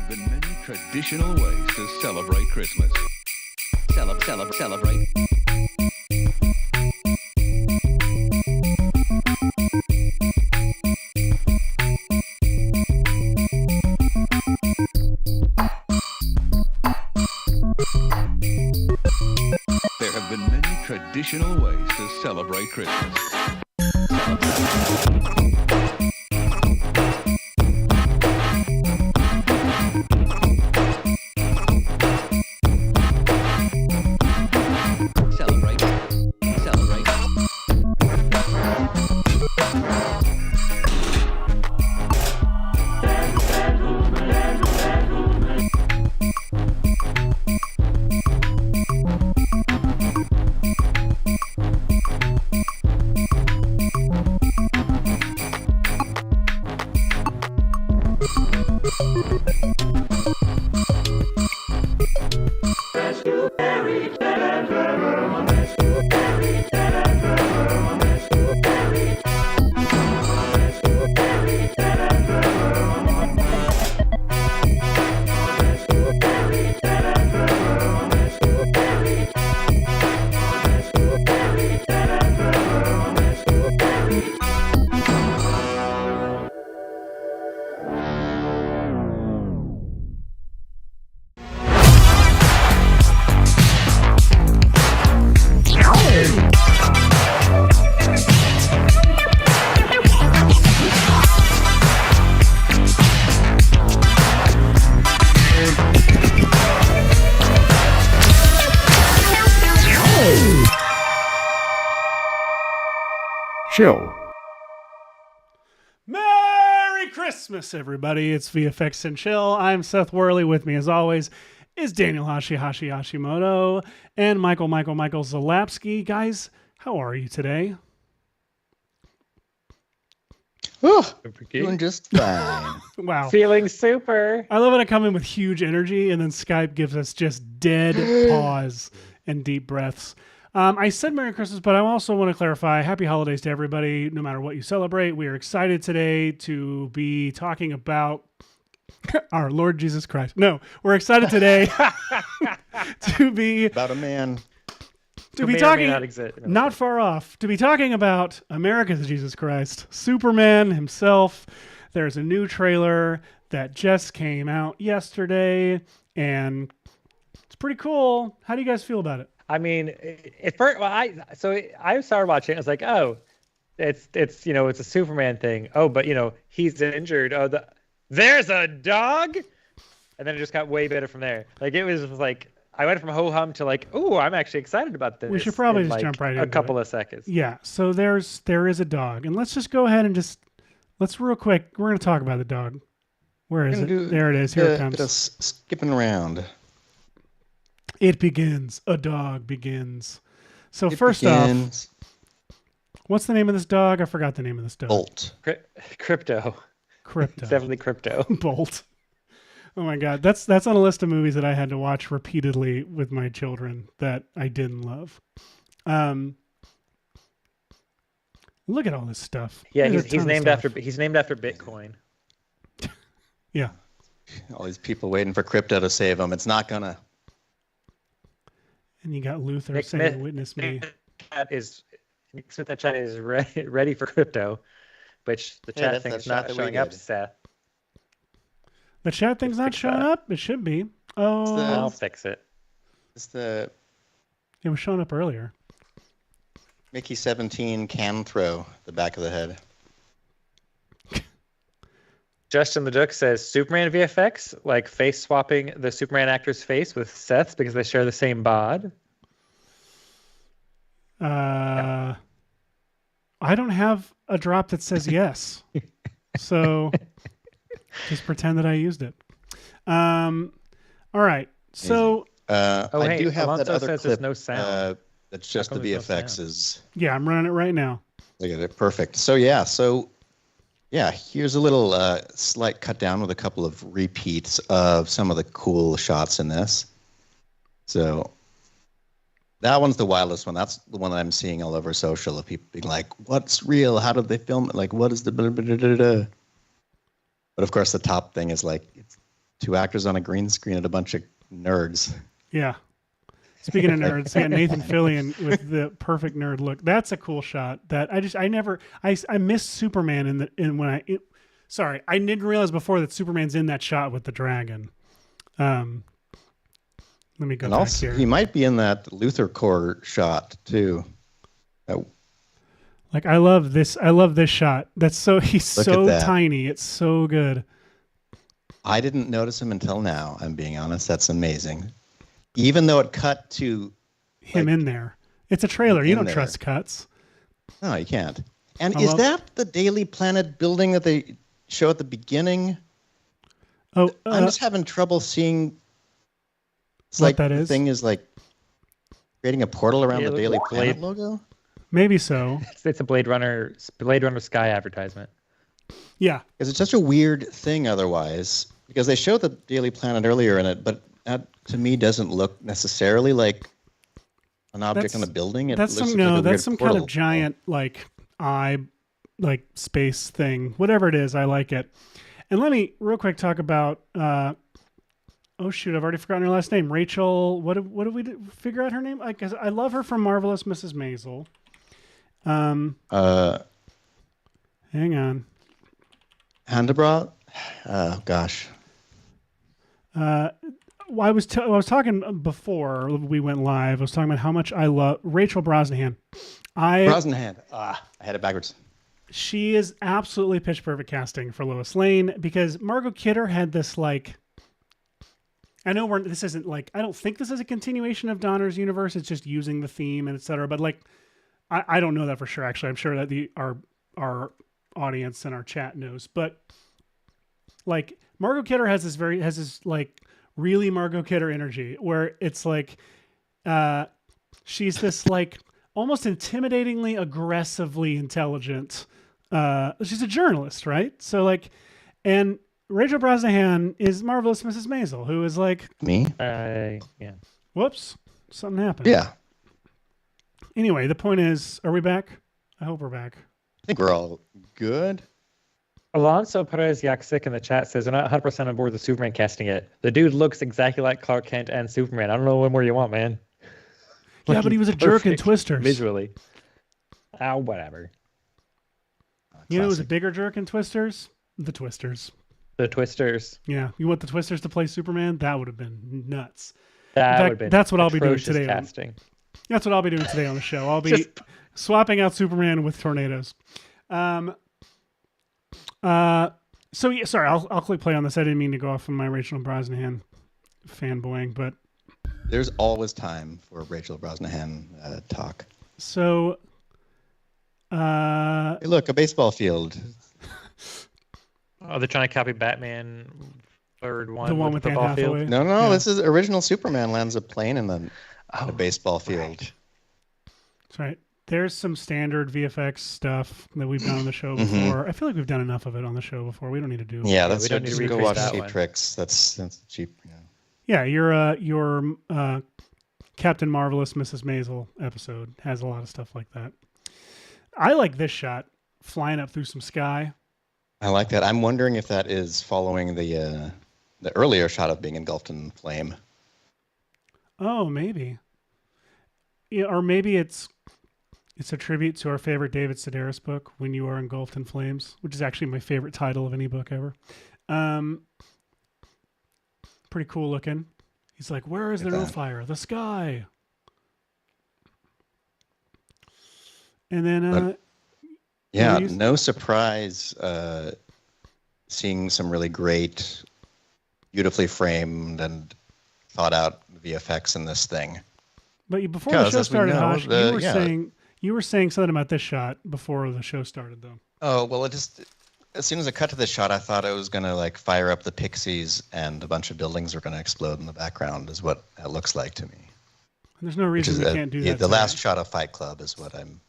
been many traditional ways to celebrate Christmas. Celebrate. There have been many traditional ways to celebrate Christmas. Chill. Merry Christmas, everybody. It's VFX and Chill. I'm Seth Worley. With me, as always, is Daniel Hashi Hashimoto and Michael Zalapsky. Guys, how are you today? Oh, doing just fine. Wow. Feeling super. I love when I come in with huge energy and then Skype gives us just dead pause and deep breaths. I said Merry Christmas, but I also want to clarify Happy Holidays to everybody, no matter what you celebrate. We are excited today to be talking about our Lord Jesus Christ. No, we're excited today to be About a man. to be talking not far off to be talking about America's Jesus Christ, Superman himself. There's a new trailer that just came out yesterday, and it's pretty cool. How do you guys feel about it? I mean, at first, I started watching it. I was like, oh, it's it's a Superman thing. Oh, but he's injured. Oh, there's a dog, and then it just got way better from there. Like it was like I went from ho hum to like, oh, I'm actually excited about this. We should probably just like jump right into a couple it. of seconds. Yeah. So there is a dog, and let's just go ahead and let's real quick. We're gonna talk about the dog. Where is it? There it is. Here it comes. Just skipping around. It begins. A dog begins. So first off, what's the name of this dog? I forgot the name of this dog. Bolt. Crypto. Crypto. Definitely crypto. Bolt. Oh my God. That's on a list of movies that I had to watch repeatedly with my children that I didn't love. Look at all this stuff. Yeah, he's named after Bitcoin. Yeah. All these people waiting for crypto to save them. It's not gonna. And you got Luther saying, "Witness me." That chat is ready for crypto, which the chat thing is not showing up, Seth. The chat thing's not showing up? It should be. Oh. I'll fix it. It was showing up earlier. Mickey 17 can throw the back of the head. Justin the Duck says Superman VFX, like face swapping the Superman actor's face with Seth's because they share the same bod. I don't have a drop that says yes. So just pretend that I used it. All right. So I do have Alonso that other says clip. there's no sound. That's just the VFXs. Yeah, I'm running it right now. Look at it. Perfect. So here's a little slight cut down with a couple of repeats of some of the cool shots in this. So that one's the wildest one. That's the one that I'm seeing all over social of people being like, what's real? How did they film it? Like, what is the blah, blah, blah, blah, blah. But of course, the top thing is like, 2 actors on a green screen and a bunch of nerds. Yeah. Speaking of nerds, we got Nathan Fillion with the perfect nerd look. That's a cool shot. That I missed Superman sorry, I didn't realize before that Superman's in that shot with the dragon. Let me go back here. He might be in that Luthor Core shot too. Like I love this shot. He's so tiny. It's so good. I didn't notice him until now. I'm being honest. That's amazing. Even though it cut to him in there. It's a trailer. You don't trust cuts. No, you can't. And is that the Daily Planet building that they show at the beginning? Oh, I'm just having trouble seeing. It's what like that the is. thing is like creating a portal around the Daily Planet logo. Maybe so. It's a Blade Runner Sky advertisement. Yeah, because it's such a weird thing otherwise. Because they showed the Daily Planet earlier in it, but that to me doesn't look necessarily like an object on a building. That's some kind of giant like eye, like space thing. Whatever it is, I like it. And let me real quick talk about. Oh shoot! I've already forgotten her last name. Rachel. What did we figure out her name? Because I love her from Marvelous Mrs. Maisel. Hang on. Handebra. Oh gosh. I was talking before we went live. I was talking about how much I love Rachel Brosnahan. Brosnahan. I had it backwards. She is absolutely pitch perfect casting for Lois Lane because Margot Kidder had this like. I know this isn't like, I don't think this is a continuation of Donner's universe. It's just using the theme and et cetera. But like, I don't know that for sure. Actually, I'm sure that our audience and our chat knows. But like Margot Kidder has this like really Margot Kidder energy where it's like, she's this like almost intimidatingly, aggressively intelligent. She's a journalist, right? So like, and Rachel Brosnahan is Marvelous Mrs. Maisel, who is like me. Yeah. Whoops, something happened. Yeah. Anyway, the point is, are we back? I hope we're back. I think we're all good. Alonso Perez Yaksik in the chat says, "I'm not 100% on board with Superman casting it. The dude looks exactly like Clark Kent and Superman. I don't know what more you want, man." Yeah, but he was a jerk in Twisters. Visually. Whatever. You know who was a bigger jerk in Twisters? The Twisters. The Twisters. Yeah, you want the Twisters to play Superman? That would have been nuts. That would have been that's what I'll be doing today. Casting. That's what I'll be doing today on the show. I'll be swapping out Superman with tornadoes. So yeah, sorry, I'll click play on this. I didn't mean to go off on my Rachel Brosnahan fanboying, but there's always time for Rachel Brosnahan talk. So, hey, look, a baseball field. Oh, they're trying to copy Batman third one. The one with the Anne ball Hathaway. field. No, yeah. This is original Superman lands a plane in the baseball field. Right. That's right. There's some standard VFX stuff that we've done on the show before. I feel like we've done enough of it on the show before. We don't need to do. Yeah, that's we don't need to go watch Cheap one. Tricks. That's cheap. Yeah, your Captain Marvelous Mrs. Maisel episode has a lot of stuff like that. I like this shot, flying up through some sky. I like that. I'm wondering if that is following the earlier shot of being engulfed in flame. Oh, maybe. Yeah, or maybe it's a tribute to our favorite David Sedaris book, When You Are Engulfed in Flames, which is actually my favorite title of any book ever. Pretty cool looking. He's like, where is there no fire? The sky. And then... yeah, no surprise seeing some really great, beautifully framed and thought out VFX in this thing. But before the show started, Hash, you were saying something about this shot before the show started, though. Oh, well, as soon as I cut to this shot, I thought it was going to like fire up the Pixies and a bunch of buildings were going to explode in the background is what it looks like to me. There's no reason we can't do that. The last shot of Fight Club is what I'm...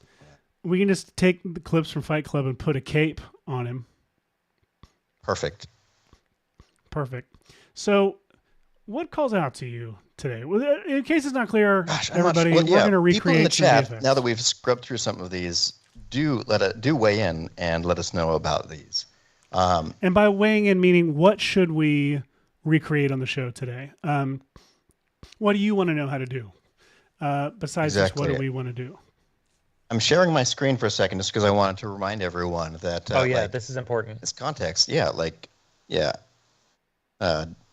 We can just take the clips from Fight Club and put a cape on him. Perfect. So, what calls out to you today? Well, in case it's not clear, Gosh, everybody, we're going to recreate people in the chat. VFX. Now that we've scrubbed through some of these, do weigh in and let us know about these. And by weighing in, meaning what should we recreate on the show today. What do you want to know how to do? Besides this, what do we want to do? I'm sharing my screen for a second just because I wanted to remind everyone that. This is important. This context,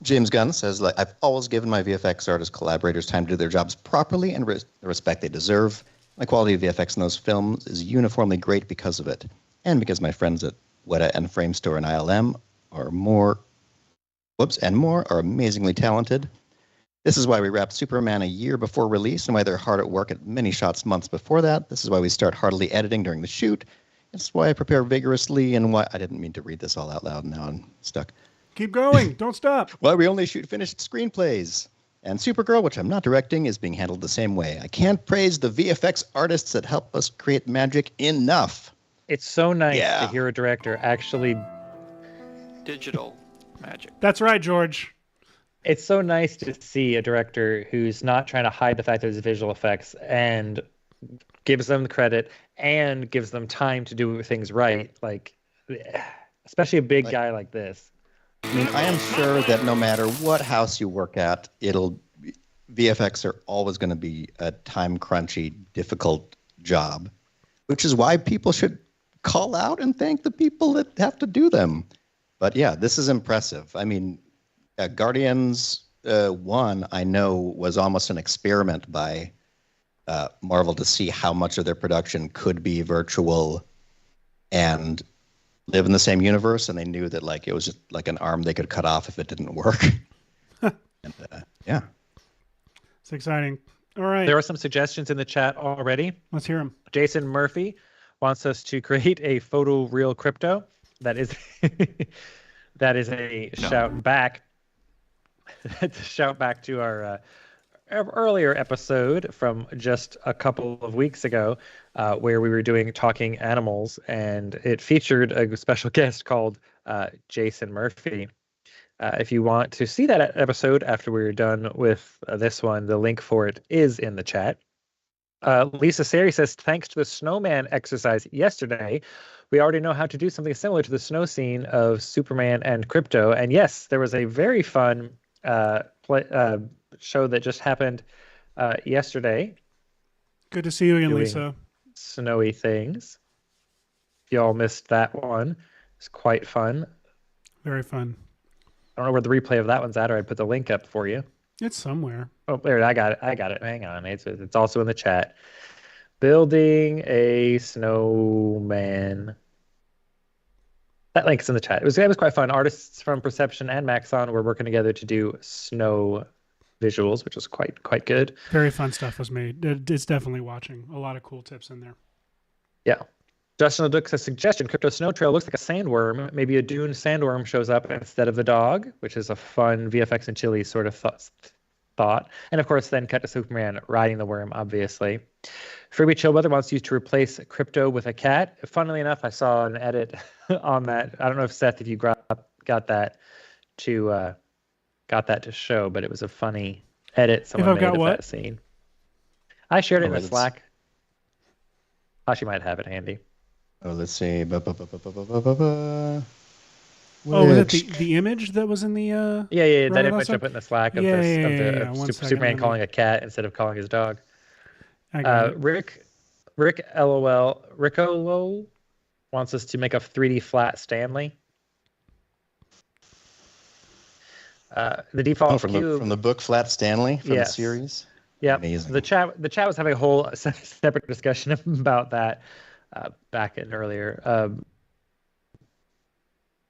James Gunn says, I've always given my VFX artist collaborators time to do their jobs properly and the respect they deserve. The quality of VFX in those films is uniformly great because of it, and because my friends at Weta and Framestore and ILM are more amazingly talented. This is why we wrapped Superman a year before release and why they're hard at work at many shots months before that. This is why we start heartily editing during the shoot. It's why I prepare vigorously and why I didn't mean to read this all out loud. Now I'm stuck. Keep going. Don't stop. Why we only shoot finished screenplays. And Supergirl, which I'm not directing, is being handled the same way. I can't praise the VFX artists that help us create magic enough. It's so nice to hear a director actually... Digital magic. That's right, George. It's so nice to see a director who's not trying to hide the fact that it's visual effects and gives them the credit and gives them time to do things right. Like, especially a big guy like this. I mean, I am sure that no matter what house you work at, VFX are always going to be a time crunchy, difficult job, which is why people should call out and thank the people that have to do them. But yeah, this is impressive. I mean, Guardians 1, I know, was almost an experiment by Marvel to see how much of their production could be virtual and live in the same universe, and they knew that it was just like an arm they could cut off if it didn't work. And, it's exciting. All right. There are some suggestions in the chat already. Let's hear them. Jason Murphy wants us to create a photoreal crypto. That is a shout back. Shout back to our earlier episode from just a couple of weeks ago, where we were doing Talking Animals, and it featured a special guest called Jason Murphy. If you want to see that episode after we're done with this one, the link for it is in the chat. Lisa Sari says, thanks to the snowman exercise yesterday, we already know how to do something similar to the snow scene of Superman and Krypto. And yes, there was a very fun show that just happened yesterday. Good to see you again, Lisa. Snowy things. If y'all missed that one, it's quite fun. Very fun. I don't know where the replay of that one's at, or I'd put the link up for you. It's somewhere. Oh, there, I got it. Hang on. It's also in the chat. Building a snowman. That link's in the chat. It was quite fun. Artists from Perception and Maxon were working together to do snow visuals, which was quite good. Very fun stuff was made. It's definitely watching. A lot of cool tips in there. Yeah. Justin Leduc's a suggestion. Crypto Snow Trail looks like a sandworm. Maybe a dune sandworm shows up instead of the dog, which is a fun VFX and Chili sort of thought. And of course, then cut to Superman riding the worm, obviously. Freebie Chillbrother wants you to replace Krypto with a cat. Funnily enough, I saw an edit on that. I don't know if Seth, if you got that to show, but it was a funny edit someone made of that scene. I shared it in the Slack. Hashi might have it handy. Oh, let's see. Was it the image that was in the... Yeah, that image I put in the Slack of Superman calling a cat instead of calling his dog. Rick LOL wants us to make a 3D flat Stanley. The default from cube from the book Flat Stanley from the series. Yeah, amazing. The chat was having a whole separate discussion about that back in earlier.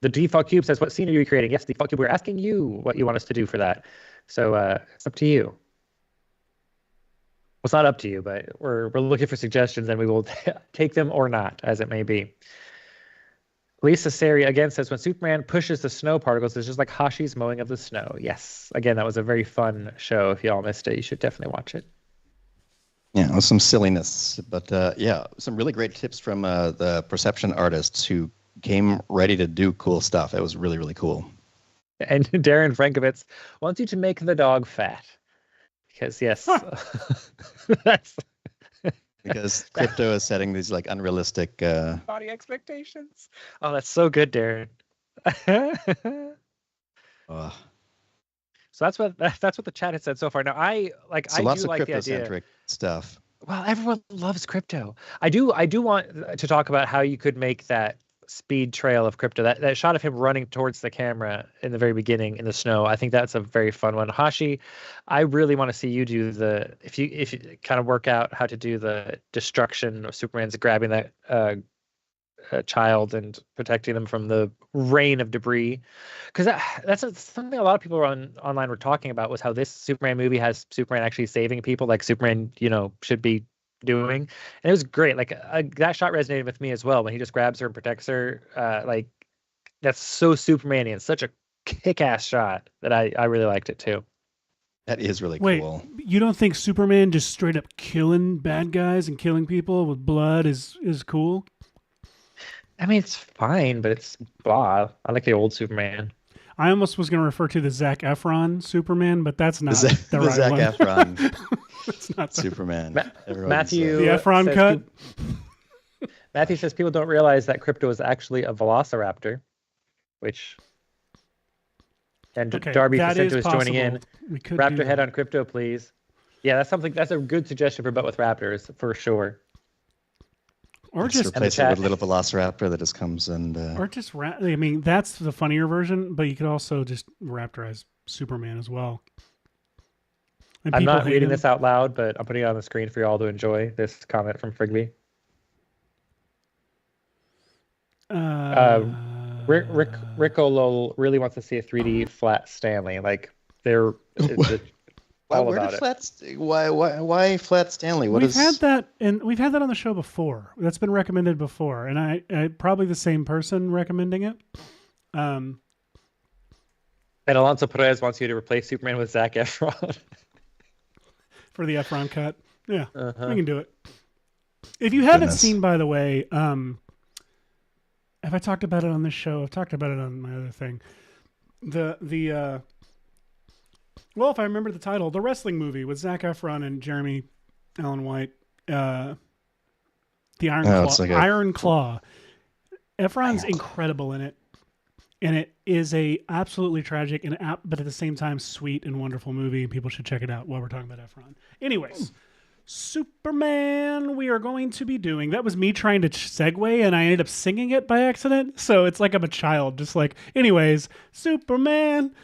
The default cube says, "What scene are you creating?" Yes, default cube. We're asking you what you want us to do for that. So it's up to you. Well, it's not up to you, but we're looking for suggestions, and we will take them or not, as it may be. Lisa Sari again says, when Superman pushes the snow particles, it's just like Hashi's mowing of the snow. Yes. Again, that was a very fun show. If y'all missed it, you should definitely watch it. Yeah, it was some silliness. But some really great tips from the Perception artists who came ready to do cool stuff. It was really, really cool. And Darren Frankovitz wants you to make the dog fat. Because, yes, that's... Because Krypto is setting these unrealistic body expectations. Oh, that's so good, Darren. So that's what the chat has said so far. Now I So I lots do of like the idea. crypto-centric stuff. Well, everyone loves crypto. I do want to talk about how you could make that speed trail of crypto. That shot of him running towards the camera in the very beginning in the snow. I think that's a very fun one. Hashi, I really want to see you do if you kind of work out how to do the destruction of Superman's grabbing that child and protecting them from the rain of debris, because that's something a lot of people online were talking about, was how this Superman movie has Superman actually saving people like Superman should be doing. And it was great. Like that shot resonated with me as well, when he just grabs her and protects her. Like that's so Superman-y and such a kick-ass shot that I really liked it too. That is really Wait, cool. you don't think Superman just straight up killing bad guys and killing people with blood is cool? I mean, it's fine, but it's blah. I like the old Superman. I almost was going to refer to the Zac Efron Superman, but that's not the right Zac one. Efron That's not the... Superman. Matthew, The Efron cut? Matthew says people don't realize that crypto is actually a velociraptor, which... And Okay, Darby that Jacinto is is joining in. We could do Raptor head that. on crypto, please. Yeah, that's a good suggestion for But with Raptors, for sure. Or Just just replace it with a little velociraptor that just comes and... Or just I mean, that's the funnier version, but you could also just raptorize Superman as well. And I'm people not hate reading him. this out loud, but I'm putting it on the screen for you all to enjoy this comment from Frigby. Rickolol really wants to see a 3D flat Stanley. Like they're all about it. Why flat Stanley? We've had that on the show before. That's been recommended before, and I probably the same person recommending it. And Alonso Perez wants you to replace Superman with Zac Efron. For the Efron cut. Yeah, Uh-huh. we can do it. If you haven't Goodness. seen, by the way, have I talked about it on this show? I've talked about it on my other thing. Well, if I remember the title, the wrestling movie with Zac Efron and Jeremy Allen White, the Iron Claw. it's like Iron Claw. Efron's incredible in it, and it is a absolutely tragic but at the same time sweet and wonderful movie. And people should check it out while we're talking about Efron. Anyways, Superman, we are going to be doing. That was me trying to segue, and I ended up singing it by accident. So it's like I'm a child, just like. Anyways, Superman.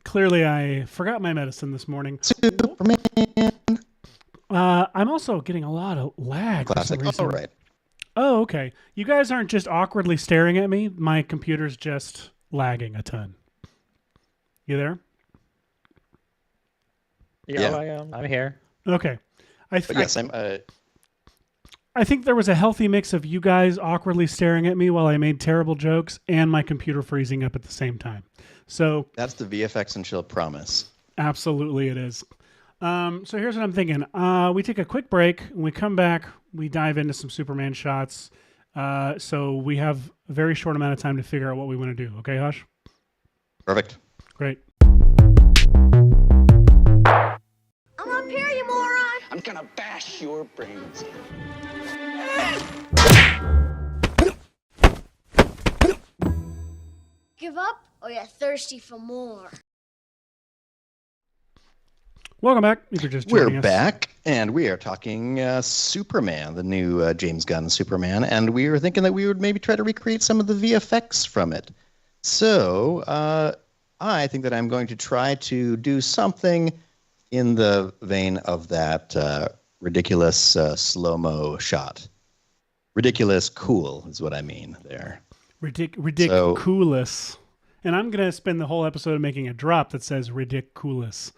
Clearly, I forgot my medicine this morning. Superman. I'm also getting a lot of lag. Classic. For some reason. Oh, right. Oh, okay. You guys aren't just awkwardly staring at me. My computer's just lagging a ton. You there? Yeah, I am. I'm here. Okay. But yes, I think there was a healthy mix of you guys awkwardly staring at me while I made terrible jokes and my computer freezing up at the same time. So that's the VFX and chill promise. absolutely it is. So here's what I'm thinking. We take a quick break. When we come back, we dive into some Superman shots. So we have a very short amount of time to figure out what we want to do. Okay, Hush? Perfect. Great. I'm up here, you moron! I'm gonna bash your brains in. Give up, or you're thirsty for more? Welcome back. If you're just joining We're us. back, and we are talking Superman, the new James Gunn Superman, and we were thinking that we would maybe try to recreate some of the VFX from it. So I think that I'm going to try to do something in the vein of that ridiculous slow-mo shot. Ridiculous cool is what I mean there. Ridiculous. And I'm going to spend the whole episode making a drop that says ridiculous.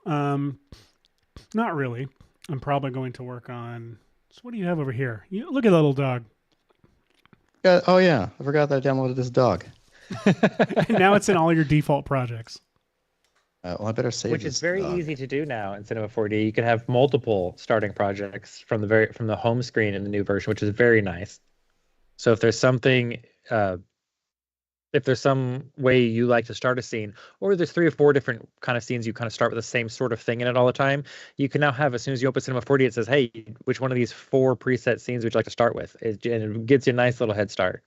Not really. I'm probably going to work on... So what do you have over here? Look at that little dog. Oh, yeah. I forgot that I downloaded this dog. And now it's in all your default projects. Well, I better save Which this is very dog. easy to do now in Cinema 4D. You can have multiple starting projects from the home screen in the new version, which is very nice. So if there's something, if there's some way you like to start a scene, or there's 3 or 4 different kind of scenes you kind of start with the same sort of thing in it all the time, you can now have, as soon as you open Cinema 4D, it says, hey, which one of these 4 preset scenes would you like to start with? And it gives you a nice little head start.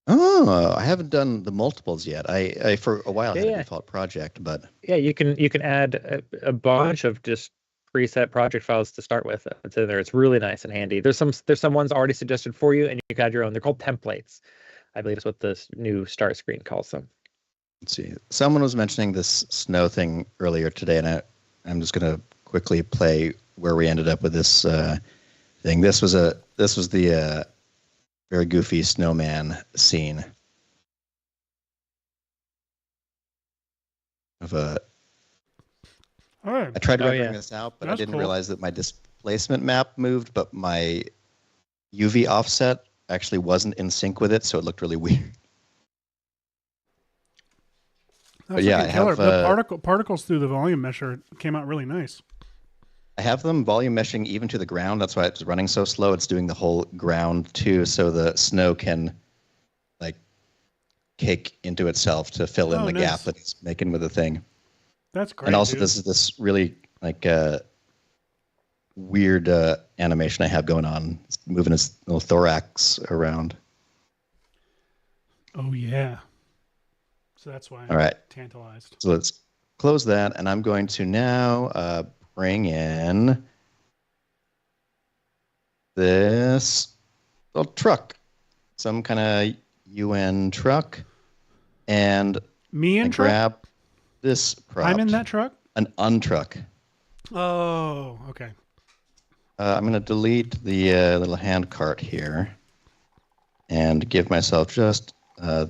Oh, I haven't done the multiples yet. I for a while had a Yeah. default project, but Yeah, you can add a bunch of just preset project files to start with. It's in there. It's really nice and handy. There's some ones already suggested for you, and you can add your own. They're called templates, I believe is what this new start screen calls them. let's see. Someone was mentioning this snow thing earlier today, and I'm just going to quickly play where we ended up with this thing. This was the very goofy snowman scene of a. Oh, I tried Oh, rendering yeah. this out, but I That's didn't cool. realize that my displacement map moved, but my UV offset actually wasn't in sync with it, so it looked really weird. that's yeah, looking I killer. have, The particles through the volume mesher came out really nice. I have them volume meshing even to the ground. That's why it's running so slow. It's doing the whole ground too, so the snow can like cake into itself to fill in Oh, the nice. gap that it's making with the thing. That's great. And also, dude. this is this really like weird animation I have going on. It's moving his little thorax around. Oh yeah. So that's why I'm All right. tantalized. So let's close that, and I'm going to now bring in this little truck, some kind of UN truck, and Me I and truck? grab this prop. I'm in that truck? An untruck. Oh, okay. I'm going to delete the little hand cart here and give myself just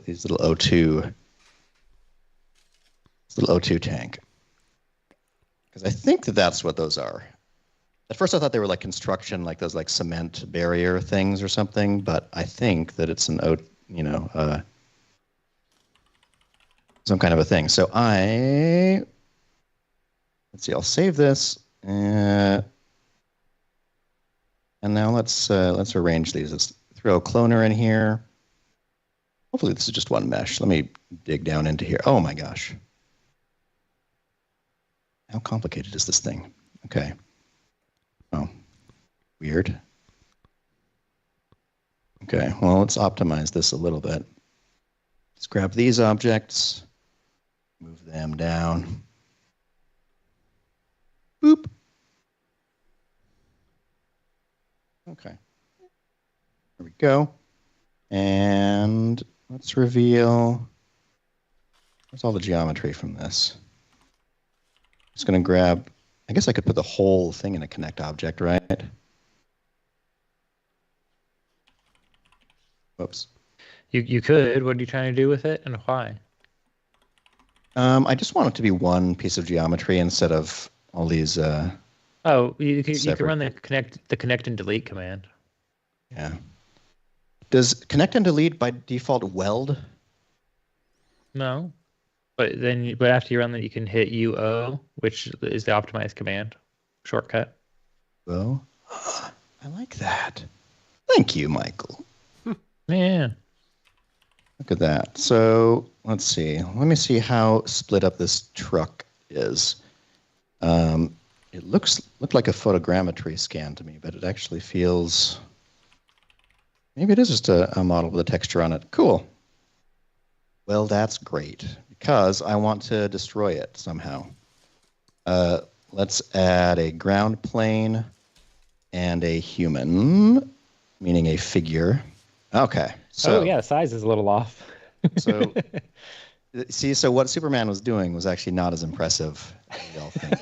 these little O2 tank. Because I think that that's what those are. At first I thought they were like construction, like those like cement barrier things or something, but I think that it's an some kind of a thing. So let's see, I'll save this. And now let's arrange these. Let's throw a cloner in here. Hopefully this is just one mesh. Let me dig down into here. Oh my gosh. How complicated is this thing? Okay. Oh, weird. Okay, well, let's optimize this a little bit. Let's grab these objects, move them down. Boop. Okay. There we go. And let's reveal. Where's all the geometry from this? Just going to grab. I guess I could put the whole thing in a connect object, right? Whoops. You could. What are you trying to do with it, and why? I just want it to be one piece of geometry instead of all these. Oh, you can Separate. run the connect and delete command. Yeah. Does connect and delete by default weld? No, but after you run that, you can hit UO, which is the optimized command shortcut. Oh, I like that. Thank you, Michael. Yeah. Look at that. So let's see. Let me see how split up this truck is. It looked like a photogrammetry scan to me, but it actually feels. Maybe it is just a model with a texture on it. Cool. Well, that's great because I want to destroy it somehow. Let's add a ground plane and a human, meaning a figure. Okay. So, oh yeah, size is a little off. So, see, so what Superman was doing was actually not as impressive as we all think.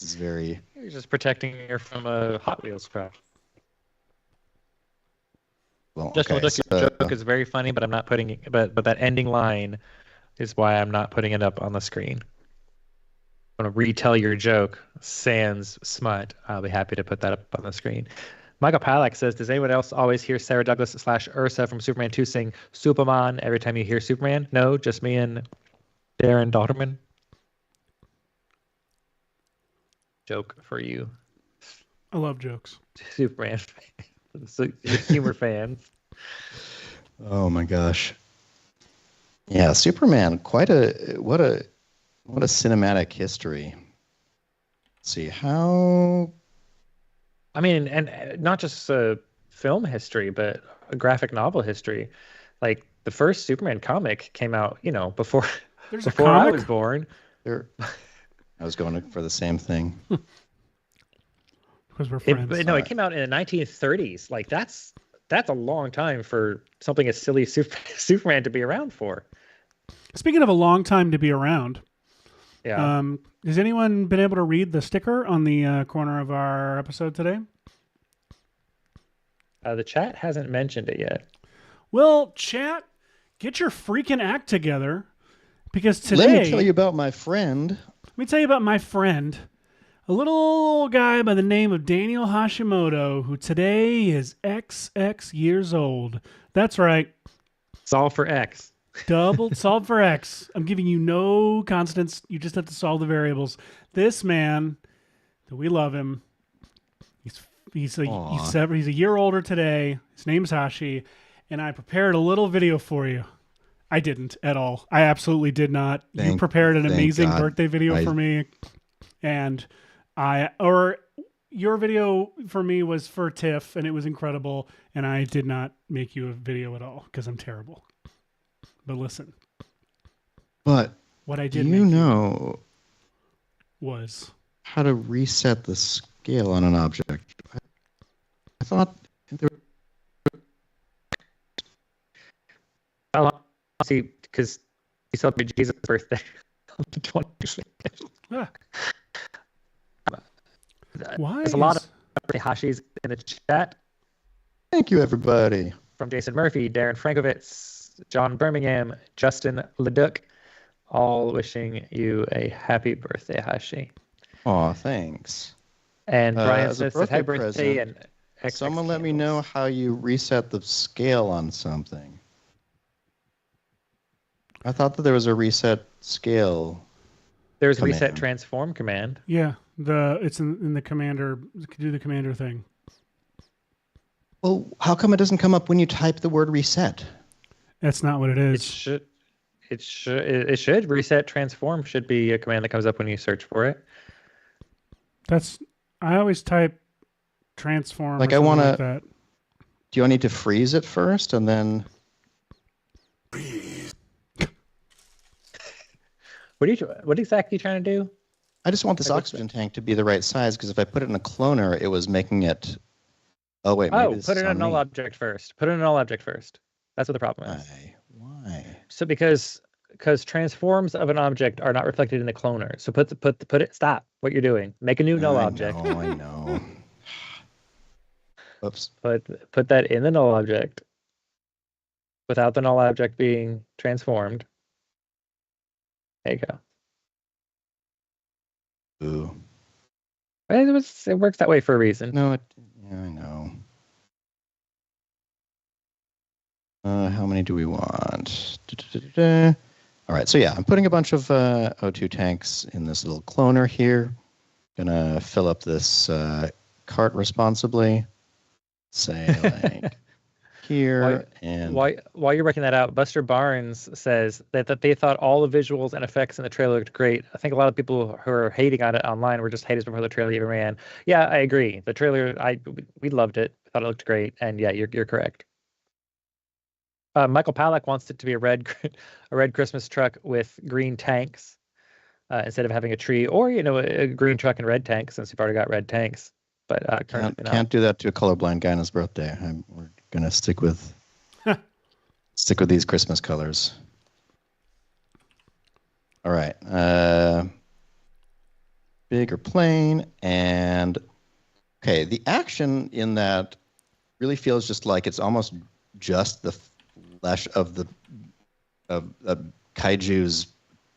It's very. You're just protecting her from a Hot Wheels crash. Well, Just okay, look, your joke is very funny, but I'm not putting it. But that ending line is why I'm not putting it up on the screen. I'm gonna retell your joke, sans smut. I'll be happy to put that up on the screen. Michael Parallax says, does anyone else always hear Sarah Douglas / Ursa from Superman 2 sing Superman every time you hear Superman? No, just me and Darren Dauterman. Joke for you, I love jokes. Superman fans, so humor fans. Oh my gosh. Yeah, Superman, what a cinematic history. Let's see how. I mean, and not just film history, but a graphic novel history. Like the first Superman comic came out, before There's a before I comic? was born. I was going for the same thing. Because we're friends. It came out in the 1930s. Like that's a long time for something as silly as Superman to be around for. Speaking of a long time to be around, Yeah. has anyone been able to read the sticker on the corner of our episode today? The chat hasn't mentioned it yet. Well, chat, get your freaking act together, because today... Let me tell you about my friend. Let me tell you about my friend, a little guy by the name of Daniel Hashimoto, who today is XX years old. That's right. Solve for X. Double solve for X. I'm giving you no constants. You just have to solve the variables. This man, we love him. He's a year older today. His name's Hashi, and I prepared a little video for you. I didn't at all. I absolutely did not. You prepared an amazing birthday video for me, and your video for me was for TIFF, and it was incredible. And I did not make you a video at all because I'm terrible. But listen. But what I did know was how to reset the scale on an object. I thought there Well, see, because he celebrated Jesus' birthday on the 22nd. Why? There's a lot of birthday Hashis in the chat. Thank you, everybody. From Jason Murphy, Darren Frankovitz, John Birmingham, Justin Leduc, all wishing you a happy birthday, Hashi. Aw, thanks. And Brian as a Smith said, happy birthday. present, And someone let me know how you reset the scale on something. I thought that there was a reset scale. There's a reset command. transform command. Yeah, it's in the commander. Do the commander thing. Well, how come it doesn't come up when you type the word reset? That's not what it is. It should reset transform should be a command that comes up when you search for it. I always type transform. Like or I want like to. that. Do I need to freeze it first and then? What exactly are you trying to do? I just want this oxygen tank to be the right size because if I put it in a cloner, it was making it. Oh wait. Maybe Put it in a null object first. Put it in a null object first. That's what the problem is. Why? So because transforms of an object are not reflected in the cloner. So put it. Stop what you're doing. Make a new null object. I know. Oops. Put that in the null object without the null object being transformed. There you go. Ooh. It works that way for a reason. No, I know. How many do we want? All right, so yeah, I'm putting a bunch of O2 tanks in this little cloner here. Gonna fill up this cart responsibly. Say like here and while you're working that out, Buster Barnes says that they thought all the visuals and effects in the trailer looked great. I think a lot of people who are hating on it online were just haters before the trailer even ran. Yeah, I agree. The trailer, we loved it. Thought it looked great, and yeah, you're correct. Michael Palak wants it to be a red Christmas truck with green tanks instead of having a tree, or a green truck and red tanks since we've already got red tanks. But can't do that to a colorblind guy on his birthday. We're gonna stick with these Christmas colors. All right, bigger plane and okay. The action in that really feels just like it's almost just the flesh of the kaiju's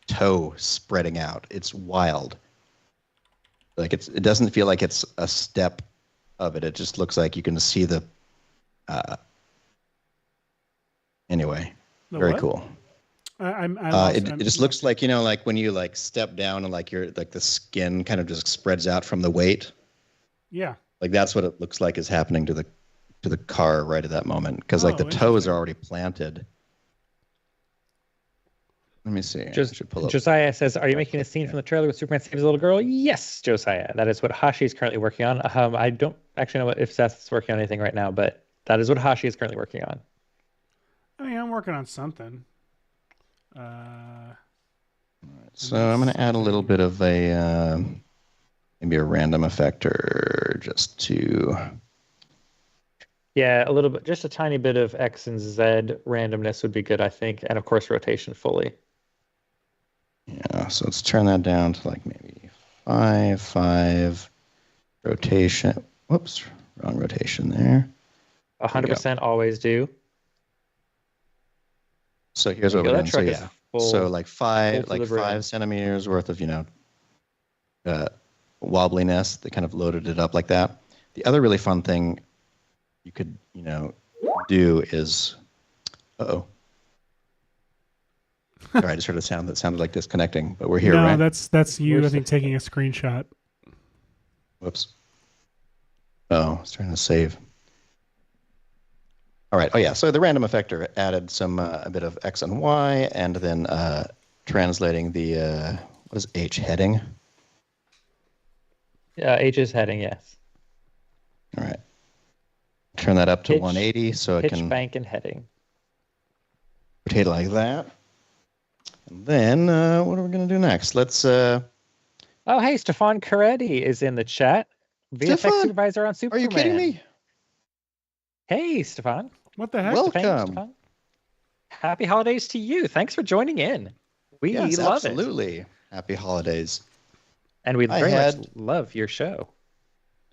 toe spreading out. It's wild. Like it doesn't feel like it's a step of it. It just looks like you can see the. Anyway, very cool. It just looks like like when you like step down and like the skin kind of just spreads out from the weight. Yeah. Like that's what it looks like is happening to the car right at that moment because like the toes are already planted. Let me see. Josiah says, "Are you making a scene from the trailer with Superman saves a little girl?" Yes, Josiah. That is what Hashi is currently working on. I don't actually know if Seth is working on anything right now, but that is what Hashi is currently working on. I mean, I'm working on something. So I'm going to add a little bit of a maybe a random effector just to. Yeah, a little bit, just a tiny bit of X and Z randomness would be good, I think, and of course rotation fully. Yeah, so let's turn that down to like maybe 5 rotation. Whoops, wrong rotation there. 100% always do. So here's what we're doing. So yeah, so like 5 centimeters worth of wobbliness. They kind of loaded it up like that. The other really fun thing you could do is, Sorry, I just heard a sound that sounded like disconnecting, but we're here, right? No, that's you. I think taking a screenshot. Whoops. Oh, I was trying to save. All right. Oh yeah. So the random effector added some a bit of X and Y, and then translating the what is H heading? Yeah, H is heading. Yes. All right. Turn that up to 180 so it pitch, can bank, and heading. rotate like that. And then what are we going to do next? Let's. Oh, hey, Stefan Caretti is in the chat. VFX Stefan, supervisor on Superman. Are you kidding me? Hey, Stefan. What the heck? Welcome. Stefan. Happy holidays to you. Thanks for joining in. We Yes, love absolutely. Happy holidays. And we very much love your show.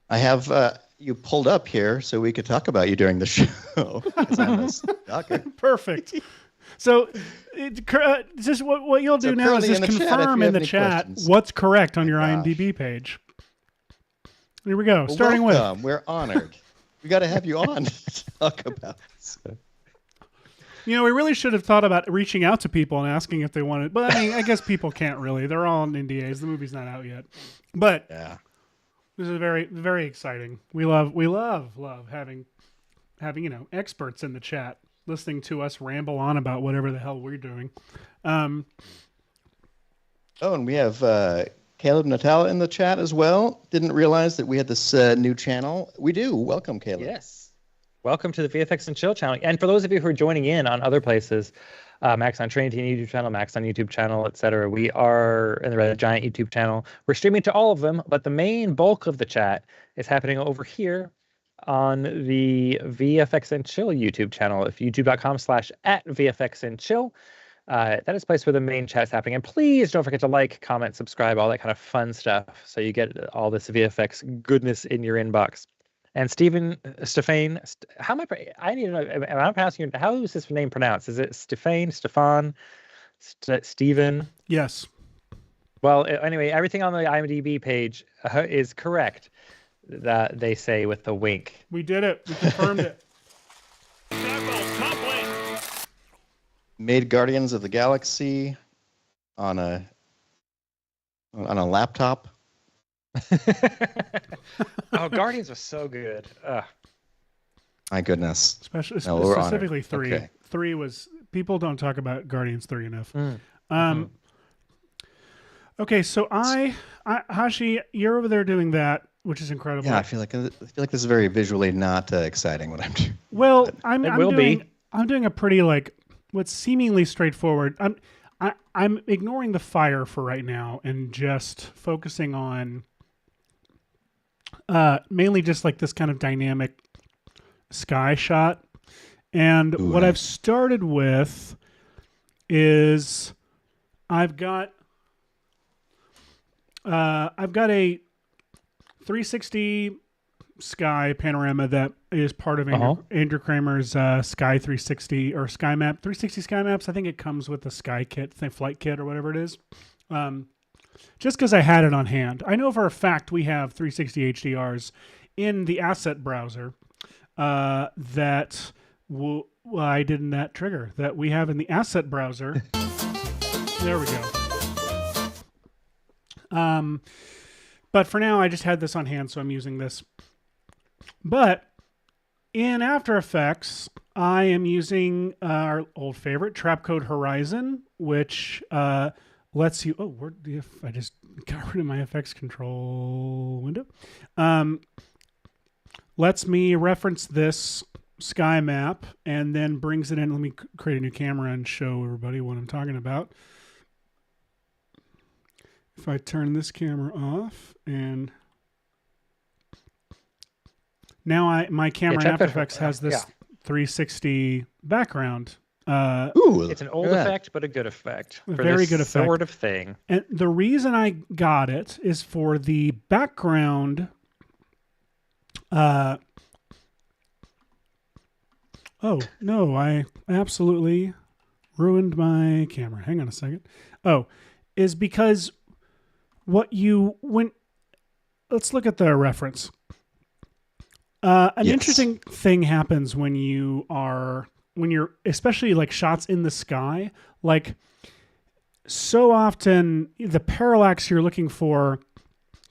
I have you pulled up here so we could talk about you during the show. 'Cause I'm a stalker. Perfect. So, just what you'll do now is currently just in the chat, if confirm you in have the any chat questions. what's correct on your Gosh. IMDb page. Here we go. Well, Starting welcome. We're honored. We got to have you on to talk about this. we really should have thought about reaching out to people and asking if they wanted. But I mean, I guess people can't really. They're all on NDAs. The movie's not out yet. But Yeah. this is very, very exciting. We love having experts in the chat listening to us ramble on about whatever the hell we're doing. Oh, and we have Caleb Natala in the chat as well. Didn't realize that we had this new channel. We do. Welcome, Caleb. Yes. Welcome to the VFX and Chill channel. And for those of you who are joining in on other places, Maxon Trinity YouTube channel, Maxon YouTube channel, etc. We are in the Red Giant YouTube channel. We're streaming to all of them, but the main bulk of the chat is happening over here on the VFX and Chill YouTube channel. If youtube.com/@VFX and Chill. That is a place where the main chat is happening. And please don't forget to like, comment, subscribe, all that kind of fun stuff, so you get all this VFX goodness in your inbox. And Stefan, how am I need to know, am I pronouncing how is this name pronounced? Is it Stefan, Steven? Yes. Well, anyway, everything on the IMDb page is correct, that they say with a wink. We did it. We confirmed it. Made Guardians of the Galaxy on a laptop. Oh, Guardians was so good. My goodness. Specifically 3. Okay. 3 was, people don't talk about Guardians 3 enough. Okay, so Hashi, you're over there doing that, which is incredible. Yeah, I feel like this is very visually not exciting what I'm doing. Well, I'm doing a pretty what's seemingly straightforward. I'm ignoring the fire for right now and just focusing on mainly just this kind of dynamic sky shot. And what I've started with is I've got a 360 sky panorama that is part of Andrew Kramer's Sky 360 or Sky Map 360 Sky Maps. I think it comes with the Sky Kit, flight kit or whatever it is. Just because I had it on hand. I know for a fact we have 360 HDRs in the asset browser that I did in that trigger that we have in the asset browser. There we go. But for now, I just had this on hand, so I'm using this. But in After Effects, I am using our old favorite, Trapcode Horizon, which lets you... Oh, I just got rid of my FX control window. Lets me reference this sky map and then brings it in. Let me create a new camera and show everybody what I'm talking about. If I turn this camera off and now my camera in After Effects has this 360 background. Ooh, It's an old effect, but a good effect. A For very this good effect. sort of thing. And the reason I got it is for the background. Oh no, I absolutely ruined my camera. Hang on a second. Oh, is because let's look at the reference. An interesting thing happens when you're especially like shots in the sky. Like so often the parallax you're looking for,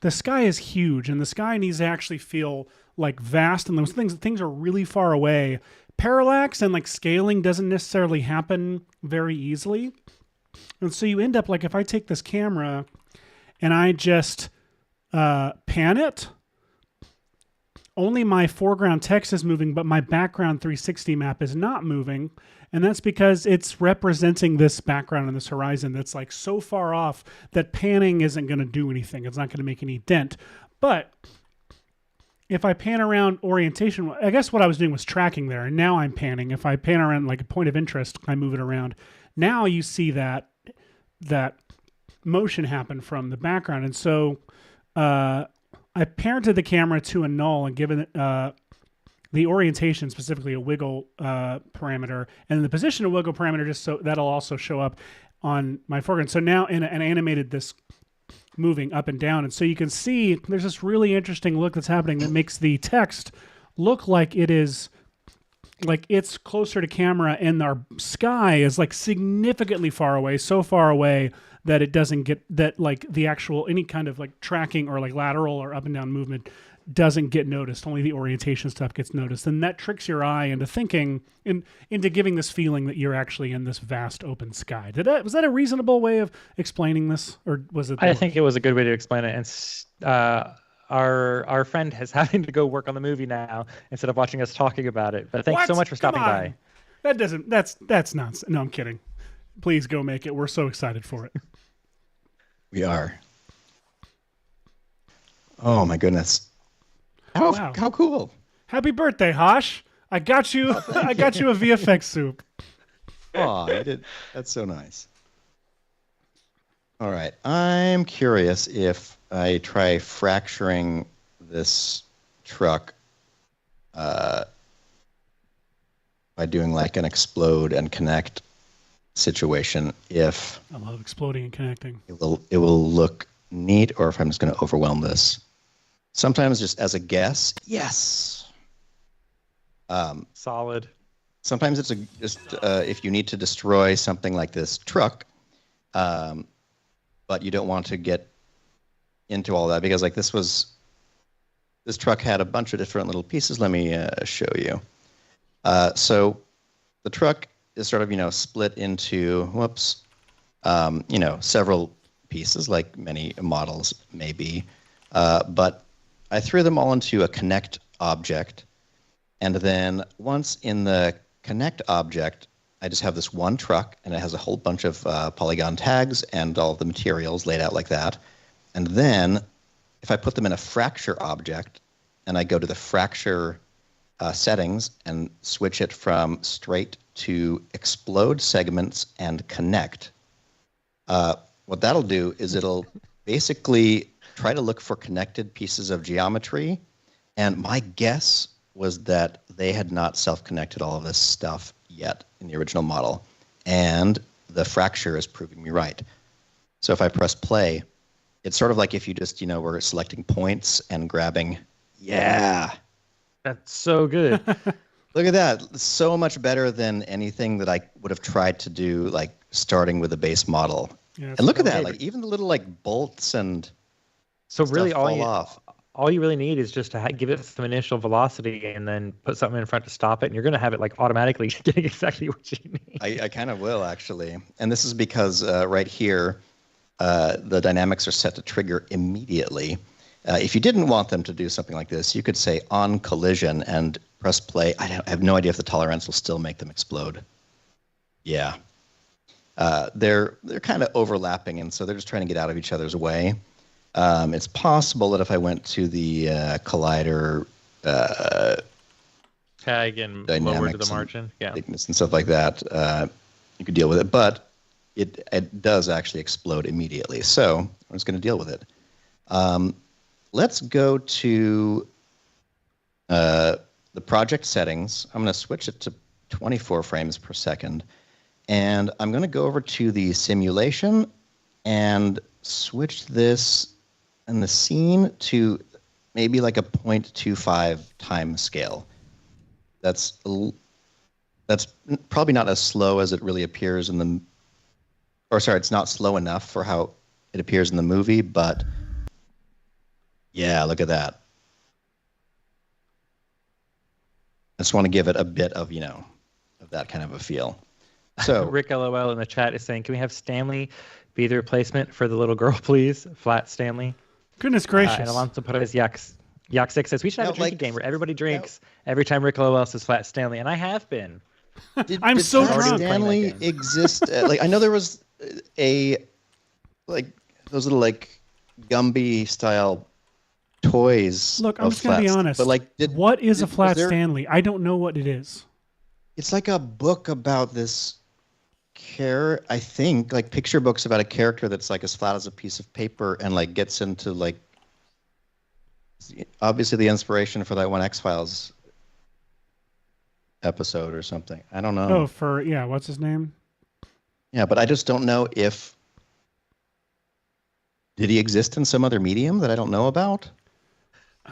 the sky is huge and the sky needs to actually feel like vast and those things are really far away. Parallax and like scaling doesn't necessarily happen very easily. And so you end up like if I take this camera and I just pan it, only my foreground text is moving, but my background 360 map is not moving. And that's because it's representing this background and this horizon that's like so far off that panning isn't going to do anything. It's not going to make any dent. But if I pan around orientation, I guess what I was doing was tracking there. And now I'm panning. If I pan around like a point of interest, I move it around. Now you see that motion happen from the background. And so I parented the camera to a null and given it the orientation, specifically a wiggle parameter, and the position of wiggle parameter, just so that'll also show up on my foreground. So now and animated this moving up and down. And so you can see there's this really interesting look that's happening that makes the text look like it is like it's closer to camera and our sky is like significantly far away, so far away that it doesn't get that like the actual any kind of like tracking or like lateral or up and down movement doesn't get noticed. Only the orientation stuff gets noticed. And that tricks your eye into thinking into giving this feeling that you're actually in this vast open sky. Was that a reasonable way of explaining this, or was it? I think it was a good way to explain it. And our friend is having to go work on the movie now instead of watching us talking about it. But thanks so much for stopping by. That's nonsense. No, I'm kidding. Please go make it. We're so excited for it. We are. Oh my goodness. How cool. Happy birthday, Hash. I got you I got you a VFX soup. Oh, you did. That's so nice. All right. I'm curious if I try fracturing this truck by doing like an explode and connect situation, if I love exploding and connecting. It will look neat, or if I'm just going to overwhelm this. Sometimes just as a guess, yes. Solid. Sometimes it's just if you need to destroy something like this truck, but you don't want to get into all that because like this truck had a bunch of different little pieces. Let me show you. So the truck is sort of split into several pieces, like many models may be, but I threw them all into a connect object, and then once in the connect object, I just have this one truck, and it has a whole bunch of polygon tags and all of the materials laid out like that. And then if I put them in a fracture object, and I go to the fracture settings and switch it from straight to explode segments and connect, what that'll do is it'll basically try to look for connected pieces of geometry. And my guess was that they had not self-connected all of this stuff yet in the original model. And the fracture is proving me right. So if I press play, it's sort of like if you just, were selecting points and grabbing, yeah. That's so good. Look at that. So much better than anything that I would have tried to do, like starting with a base model. Yeah, and look at that, like even the little like bolts and so really all you really need is just to give it some initial velocity and then put something in front to stop it, and you're going to have it like automatically getting exactly what you need. I kind of will actually, and this is because right here the dynamics are set to trigger immediately. If you didn't want them to do something like this, you could say on collision, and press play. I have no idea if the tolerance will still make them explode. Yeah. They're kind of overlapping, and so they're just trying to get out of each other's way. It's possible that if I went to the collider tag and lower to the margin, thickness and stuff like that, you could deal with it. But it does actually explode immediately. So I'm just going to deal with it. Let's go to the project settings. I'm going to switch it to 24 frames per second. And I'm going to go over to the simulation and switch this and the scene to maybe like a 0.25 time scale. That's probably not as slow as it really appears in the, or sorry, it's not slow enough for how it appears in the movie, but yeah, look at that. I just want to give it a bit of, of that kind of a feel. So Rick LOL in the chat is saying, can we have Stanley be the replacement for the little girl, please? Flat Stanley. Goodness gracious. And Alonso Perez Yak6 says, we should have a drinking game where everybody drinks every time Rick LOL says Flat Stanley. And I have been. I'm so drunk. Stanley exist? I know there was those little Gumby style toys. Look, I'm just going to be honest. But what is a Flat Stanley? I don't know what it is. It's like a book about this I think, picture books about a character that's as flat as a piece of paper and gets into obviously the inspiration for that one X-Files episode or something. I don't know. Oh, what's his name? Yeah, but I just don't know if did he exist in some other medium that I don't know about?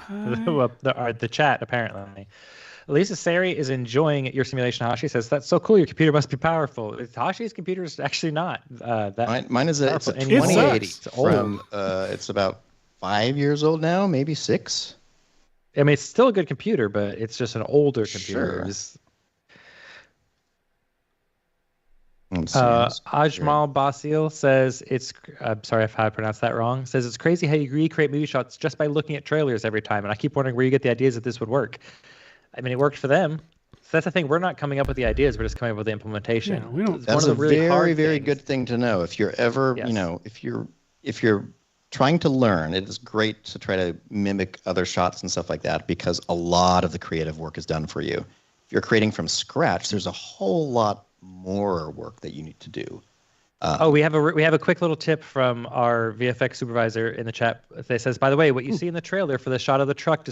The chat, apparently. Lisa Sari is enjoying your simulation. Hashi says, that's so cool. Your computer must be powerful. Hashi's computer is actually not. Mine is it's a 2080 from, it's about 5 years old now, maybe 6. I mean, it's still a good computer, but it's just an older computer. Sure. Ajmal Basil says I'm sorry if I pronounced that wrong. Says it's crazy how you recreate movie shots just by looking at trailers every time. And I keep wondering where you get the ideas that this would work. I mean, it worked for them. So that's the thing. We're not coming up with the ideas. We're just coming up with the implementation. Yeah, we don't. That's a very, very good thing to know. If you're ever, if you're trying to learn, it is great to try to mimic other shots and stuff like that because a lot of the creative work is done for you. If you're creating from scratch, there's a whole lot more work that you need to do. We have a quick little tip from our VFX supervisor in the chat. They says, by the way, what you see in the trailer for the shot of the truck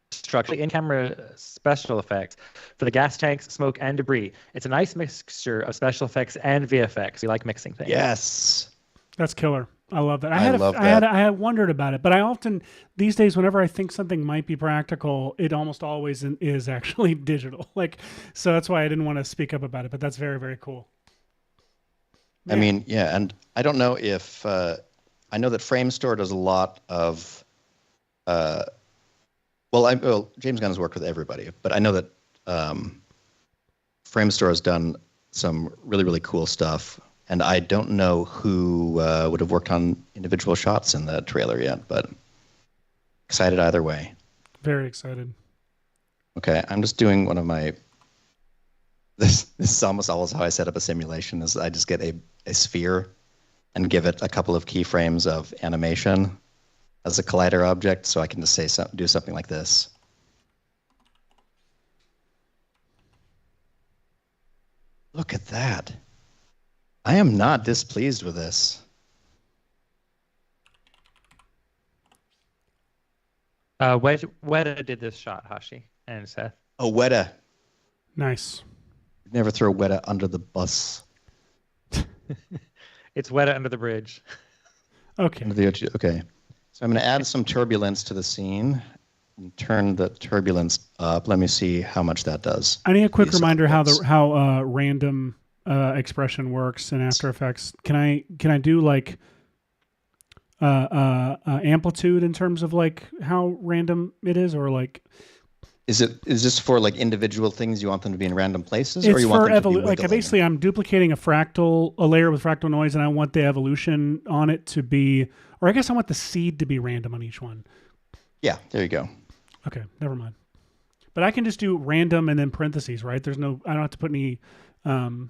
destruction in-camera special effects for the gas tanks, smoke, and debris. It's a nice mixture of special effects and VFX. We like mixing things. Yes. That's killer. I love that. I had wondered about it, but I often these days, whenever I think something might be practical, it almost always is actually digital. So that's why I didn't want to speak up about it. But that's very, very cool. Man. I mean, yeah, and I don't know if I know that FrameStore does a lot of. James Gunn has worked with everybody, but I know that FrameStore has done some really, really cool stuff. And I don't know who would have worked on individual shots in the trailer yet, but excited either way. Very excited. Okay, I'm just doing one of my... This is almost always how I set up a simulation, is I just get a sphere and give it a couple of keyframes of animation as a collider object, so I can just do something like this. Look at that. I am not displeased with this. Weta did this shot, Hashi and Seth. Oh, Weta. Nice. Never throw Weta under the bus. It's Weta under the bridge. Okay. Okay. So I'm going to add some turbulence to the scene and turn the turbulence up. Let me see how much that does. I need a quick reminder how random expression works in After Effects. Can I do amplitude in terms of how random it is, or is this for individual things you want them to be in random places, it's or you want them to be wiggling? Basically I'm duplicating a layer with fractal noise, and I want the evolution on it to be, or I guess I want the seed to be random on each one. Yeah, there you go. Okay, never mind. But I can just do random and then parentheses, right? I don't have to put any, and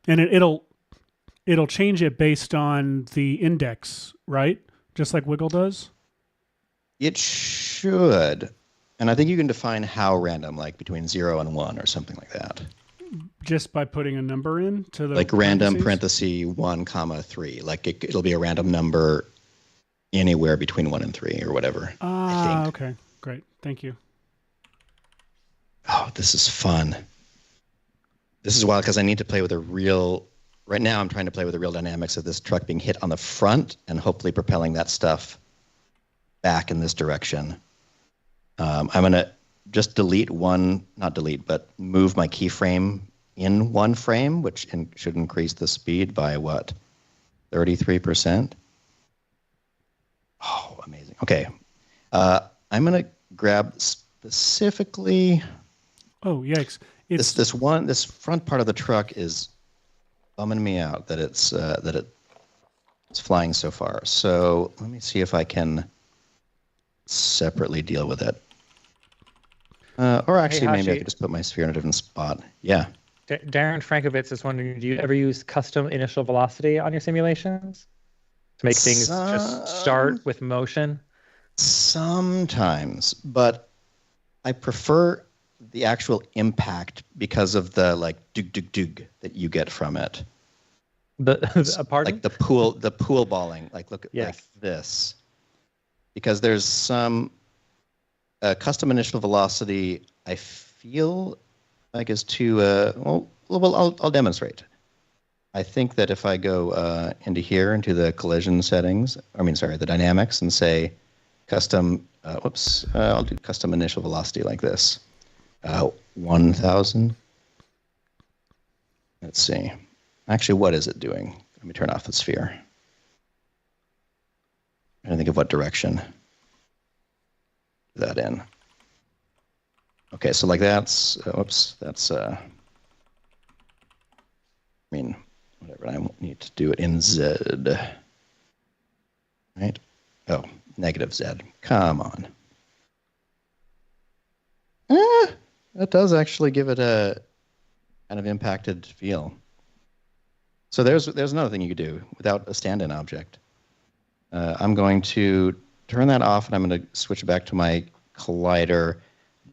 it'll change it based on the index, right? Just like Wiggle does. It should. And I think you can define how random, like between 0 and 1 or something like that. Just by putting a number in to the like random parenthesis 1, 3. Like it'll be a random number anywhere between 1 and 3 or whatever. Ah, okay. Great. Thank you. Oh, this is fun. This is wild because I need to play with right now I'm trying to play with the real dynamics of this truck being hit on the front and hopefully propelling that stuff back in this direction. I'm going to just move my keyframe in one frame, which should increase the speed by what? 33%? Oh, amazing. Okay. I'm going to grab specifically... Oh, yikes. This front part of the truck is bumming me out that it's flying so far. So let me see if I can separately deal with it. Or actually, hey, maybe I Hashi. could just put my sphere in a different spot. Yeah. Darren Frankovitz is wondering, do you ever use custom initial velocity on your simulations to make things just start with motion? Sometimes, but I prefer the actual impact because of the like dug that you get from it. Pardon? Like the pool balling. Like look at Yes. like this. Because there's some custom initial velocity I feel like is too well I'll demonstrate. I think that if I go into the collision settings, the dynamics, and say custom I'll do custom initial velocity like this. 1,000. Let's see. Actually, what is it doing? Let me turn off the sphere. I'm trying to think of what direction that in. Okay, so like that's whatever, I need to do it in Z. Right? Oh, negative Z. Come on. That does actually give it a kind of impacted feel. So there's another thing you could do without a stand-in object. I'm going to turn that off, and I'm going to switch back to my collider,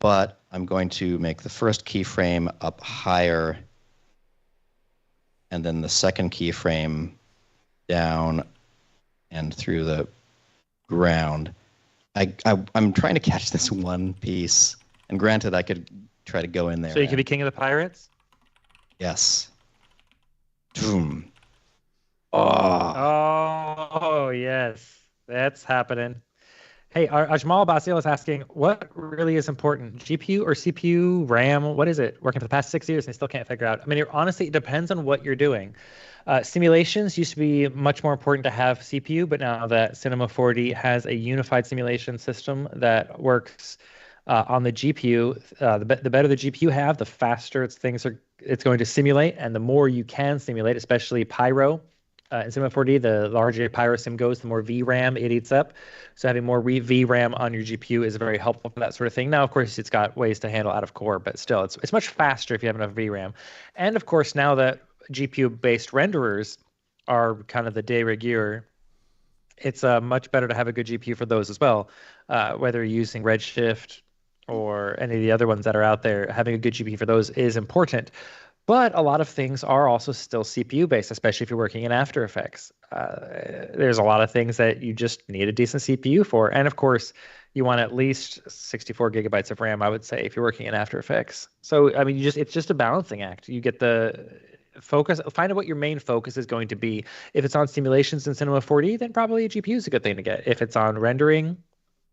but I'm going to make the first keyframe up higher, and then the second keyframe down and through the ground. I'm trying to catch this one piece, and granted, I could try to go in there. So you could be king of the pirates? Yes. Boom. Oh, yes. That's happening. Hey, Ajmal Basil is asking, what really is important, GPU or CPU, RAM? What is it? Working for the past 6 years and I still can't figure out. Honestly, it depends on what you're doing. Simulations used to be much more important to have CPU, but now that Cinema 4D has a unified simulation system that works on the GPU, the better the GPU you have, the faster it's going to simulate, and the more you can simulate, especially Pyro. In Cinema 4D, the larger your Pyro sim goes, the more VRAM it eats up. So having more VRAM on your GPU is very helpful for that sort of thing. Now, of course, it's got ways to handle out of core, but still, it's much faster if you have enough VRAM. And of course, now that GPU-based renderers are kind of the de rigueur, it's much better to have a good GPU for those as well. Whether you're using Redshift or any of the other ones that are out there, having a good GPU for those is important. But a lot of things are also still CPU-based, especially if you're working in After Effects. There's a lot of things that you just need a decent CPU for. And of course, you want at least 64 gigabytes of RAM, I would say, if you're working in After Effects. So, it's just a balancing act. You get the focus, find out what your main focus is going to be. If it's on simulations in Cinema 4D, then probably a GPU is a good thing to get. If it's on rendering,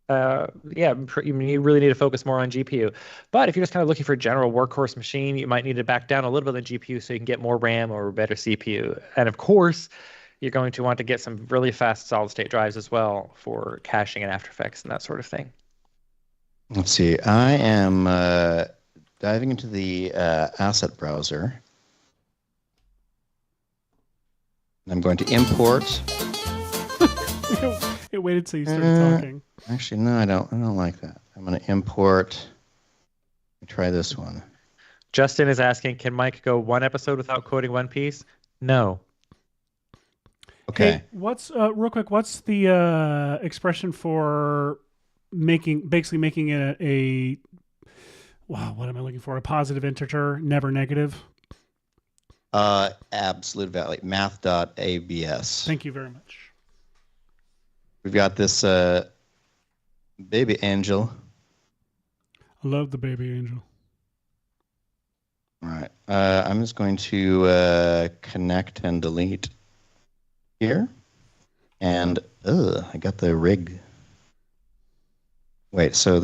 you really need to focus more on GPU. But if you're just kind of looking for a general workhorse machine, you might need to back down a little bit on the GPU so you can get more RAM or a better CPU. And of course, you're going to want to get some really fast solid-state drives as well for caching and After Effects and that sort of thing. Let's see. I am diving into the asset browser. I'm going to import. It waited till you started talking. Actually, no, I don't like that. I'm going to import. Let me try this one. Justin is asking, can Mike go one episode without quoting One Piece? No. Okay. Hey, what's real quick? What's the expression for basically making it a wow? What am I looking for? A positive integer, never negative. Absolute value. Math.abs. Thank you very much. We've got this baby angel. I love the baby angel. All right. I'm just going to connect and delete here. And I got the rig. Wait, so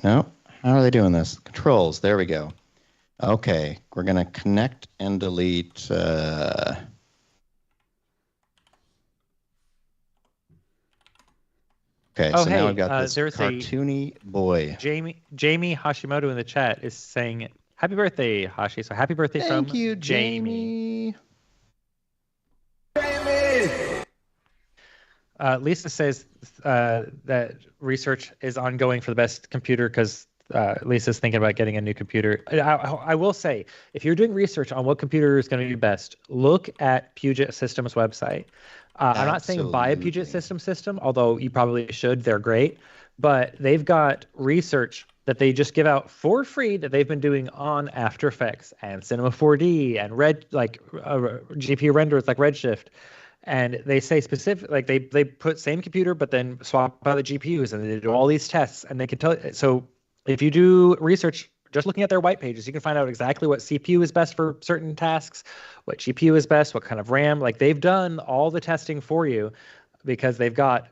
how are they doing this? Controls, there we go. Okay, we're going to connect and delete. Okay, Oh, so hey, now I've got this there's cartoony boy. Jamie Hashimoto in the chat is saying, happy birthday, Hashi. So happy birthday Thank from you, Jamie. Jamie. Lisa says that research is ongoing for the best computer because Lisa's thinking about getting a new computer. I will say, if you're doing research on what computer is going to be best, look at Puget Systems website. I'm not saying buy a Puget system, although you probably should. They're great. But they've got research that they just give out for free that they've been doing on After Effects and Cinema 4D and GPU renderers like Redshift. And they say specific, like they put same computer, but then swap out the GPUs, and they do all these tests, and they can tell. So if you do research, just looking at their white pages, you can find out exactly what CPU is best for certain tasks, what GPU is best, what kind of RAM. Like they've done all the testing for you because they've got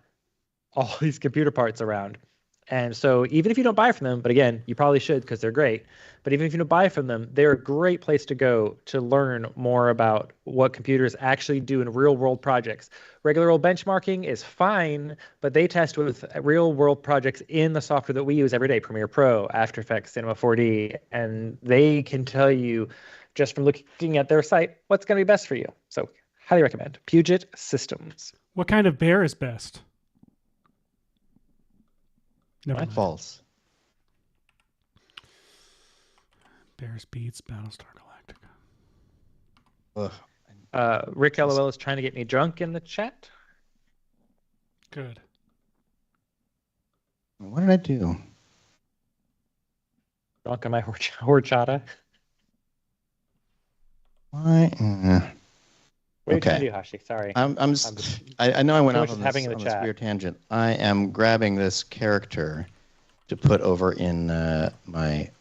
all these computer parts around. And so even if you don't buy from them, but again, you probably should because they're great. But even if you don't buy from them, they're a great place to go to learn more about what computers actually do in real world projects. Regular old benchmarking is fine, but they test with real world projects in the software that we use every day, Premiere Pro, After Effects, Cinema 4D, and they can tell you just from looking at their site what's going to be best for you. So highly recommend Puget Systems. What kind of bear is best? Never mind. False. Bears beats Battlestar Galactica. Rick LOL is trying to get me drunk in the chat. Good. What did I do? Drunk on my horchata. Why? What are you trying Okay. to do, Hashi? Sorry. I know I went off on having in the this chat. weird tangent. I am grabbing this character to put over in my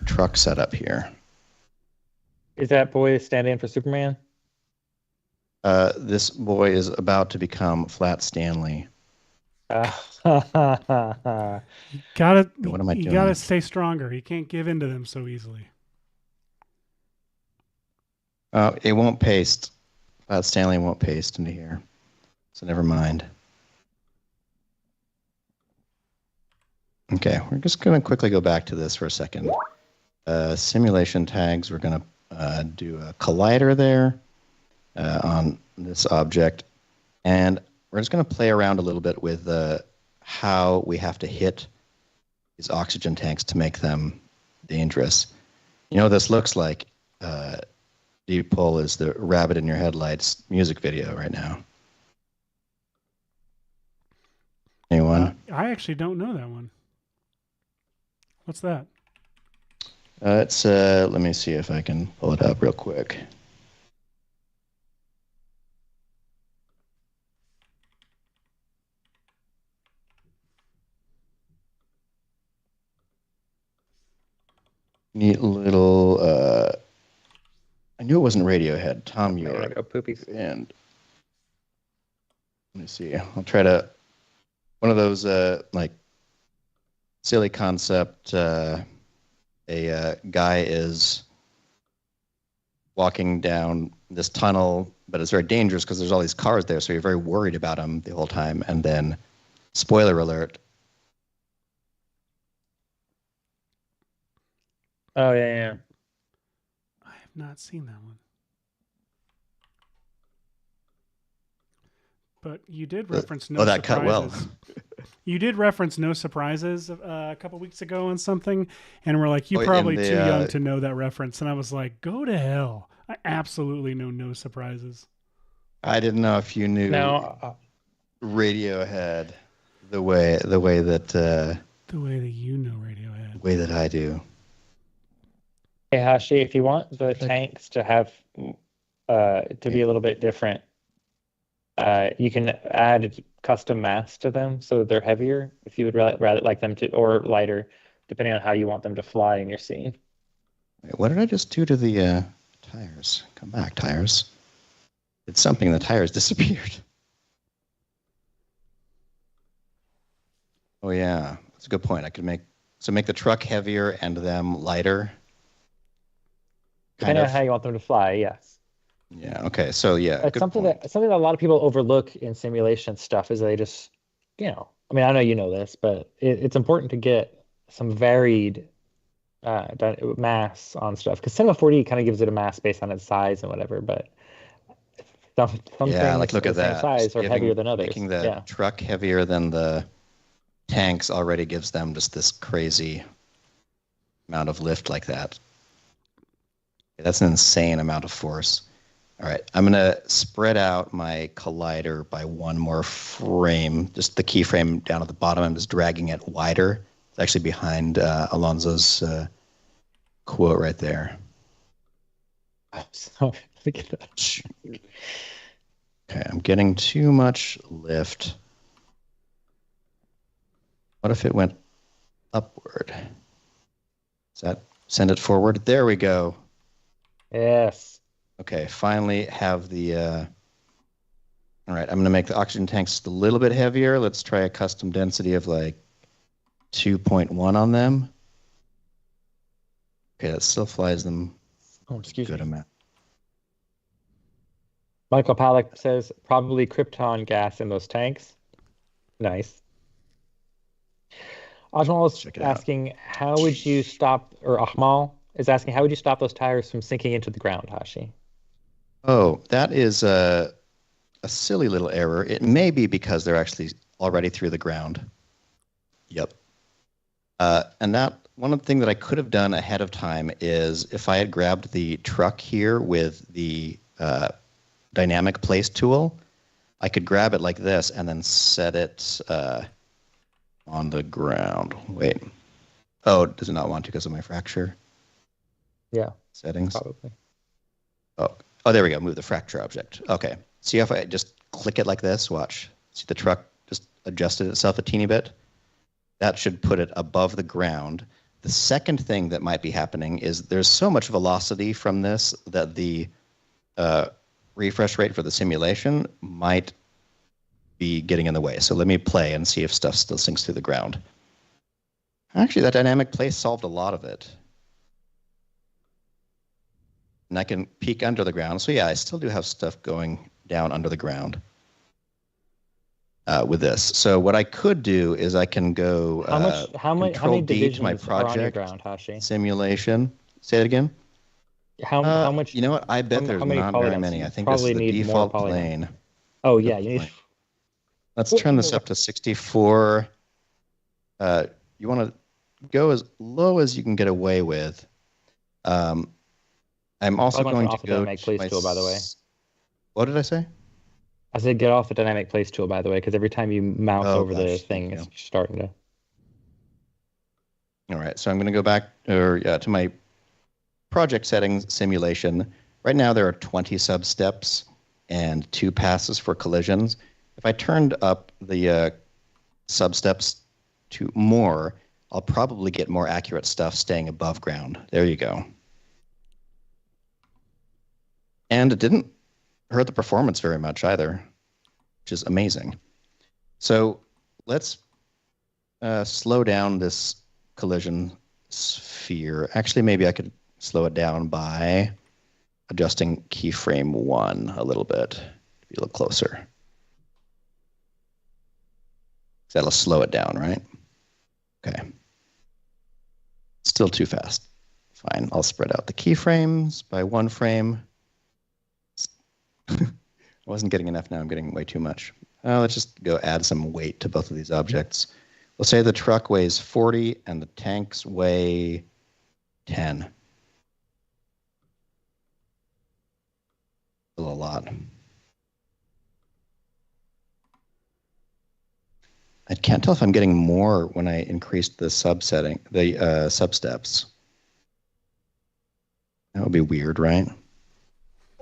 truck setup here. Is that boy standing in for Superman? This boy is about to become Flat Stanley. Gotta, What am I you doing? gotta stay stronger. You can't give in to them so easily. It won't paste. Flat Stanley won't paste into here. So never mind. Okay, we're just going to quickly go back to this for a second. Simulation tags, we're going to do a collider there on this object. And we're just going to play around a little bit with how we have to hit these oxygen tanks to make them dangerous. You know what this looks like? Deep Pull is the rabbit in your headlights music video right now. Anyone? I actually don't know that one. What's that? It's let me see if I can pull it up real quick. Neat little I knew it wasn't Radiohead. Tom York. Go poopies. And let me see. I'll try to one of those like silly concept. A guy is walking down this tunnel, but it's very dangerous because there's all these cars there, so you're very worried about him the whole time. And then, spoiler alert. Oh yeah. I have not seen that one. But you did reference no oh, that surprises. cut well. You did reference no surprises a couple weeks ago on something, and we're like, you're Oh, probably in the, too young to know that reference. And I was like, go to hell. I absolutely know no surprises. I didn't know if you knew Radiohead the way that The way that you know Radiohead. the way that I do. Hey Hashi, if you want the tanks to have to be a little bit different, you can add custom mass to them so that they're heavier if you would rather like them to, or lighter, depending on how you want them to fly in your scene. Wait, what did I just do to the tires? Come back, tires. It's something. The tires disappeared. Oh yeah, that's a good point. I could make the truck heavier and them lighter. Depending on how you want them to fly, yes. Yeah. Okay. So yeah, It's good something point. that a lot of people overlook in simulation stuff is they just, I mean, I know you know this, but it's important to get some varied mass on stuff, because Cinema 4D kind of gives it a mass based on its size and whatever, but some Yeah, things like look the at same that. size Just are heavier than others. Making the Yeah. truck heavier than the tanks already gives them just this crazy amount of lift like that. That's an insane amount of force. All right, I'm gonna spread out my collider by one more frame. Just the keyframe down at the bottom. I'm just dragging it wider. It's actually behind Alonso's quote right there. So look at that. Okay, I'm getting too much lift. What if it went upward? Does that send it forward? There we go. Yes. Okay, finally have the... All right, I'm going to make the oxygen tanks just a little bit heavier. Let's try a custom density of like 2.1 on them. Okay, that still flies them Oh, excuse good me. amount. Michael Pollack says probably krypton gas in those tanks. Nice. Ajmal is Check it out. asking, how would you stop, or Ahmal is asking, how would you stop those tires from sinking into the ground, Hashi? Oh, that is a silly little error. It may be because they're actually already through the ground. Yep. And that one of the things that I could have done ahead of time is if I had grabbed the truck here with the dynamic place tool, I could grab it like this and then set it on the ground. Wait. Oh, does it not want to because of my fracture? Yeah, Settings. probably. Oh, there we go. Move the fracture object. Okay. See if I just click it like this? Watch. See the truck just adjusted itself a teeny bit? That should put it above the ground. The second thing that might be happening is there's so much velocity from this that the refresh rate for the simulation might be getting in the way. So let me play and see if stuff still sinks through the ground. Actually, that dynamic place solved a lot of it. And I can peek under the ground. So yeah, I still do have stuff going down under the ground with this. So what I could do is I can go How many Control D divisions to my are on your project ground, Hashi? simulation. Say it again. How much? You know what? I bet there's how many not very polygons? many. You I think this is probably the need more default polygons. plane. Oh yeah, you need. Plane. Let's turn this up to 64. You want to go as low as you can get away with. I'm also Probably going off to the go dynamic to place my tool, by the way. What did I say? I said get off the dynamic place tool, by the way, because every time you mouse Oh, over the gosh, thing, thank it's you. starting to. All right, so I'm going to go back to my project settings simulation. Right now there are 20 substeps and 2 passes for collisions. If I turned up the substeps to more, I'll probably get more accurate stuff staying above ground. There you go. And it didn't hurt the performance very much either, which is amazing. So let's slow down this collision sphere. Actually, maybe I could slow it down by adjusting keyframe 1 a little bit to be a little closer. That'll slow it down, right? Okay. Still too fast. Fine, I'll spread out the keyframes by 1 frame. I wasn't getting enough now, I'm getting way too much. Let's just go add some weight to both of these objects. We'll say the truck weighs 40 and the tanks weigh 10. Still a lot. I can't tell if I'm getting more when I increased the substeps. That would be weird, right?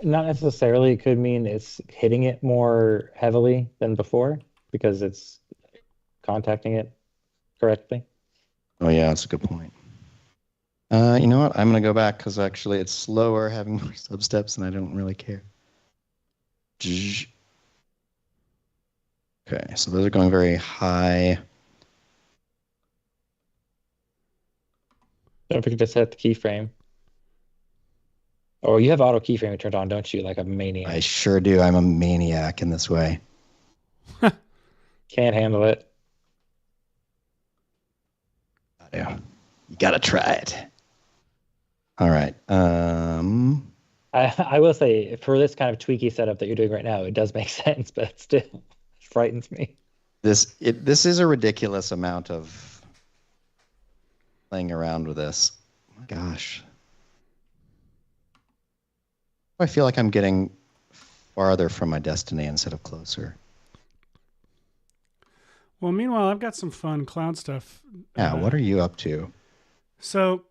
Not necessarily. It could mean it's hitting it more heavily than before because it's contacting it correctly. Oh yeah, that's a good point. You know what? I'm going to go back because actually it's slower having more substeps and I don't really care. Okay, so those are going very high. Don't forget to set the keyframe. Oh, you have auto keyframe turned on, don't you? Like a maniac. I sure do. I'm a maniac in this way. Can't handle it. I do. You got to try it. All right. I will say, for this kind of tweaky setup that you're doing right now, it does make sense, but it still frightens me. This is a ridiculous amount of playing around with this. Oh my gosh. I feel like I'm getting farther from my destiny instead of closer. Well, meanwhile, I've got some fun cloud stuff. Yeah, what are you up to? So,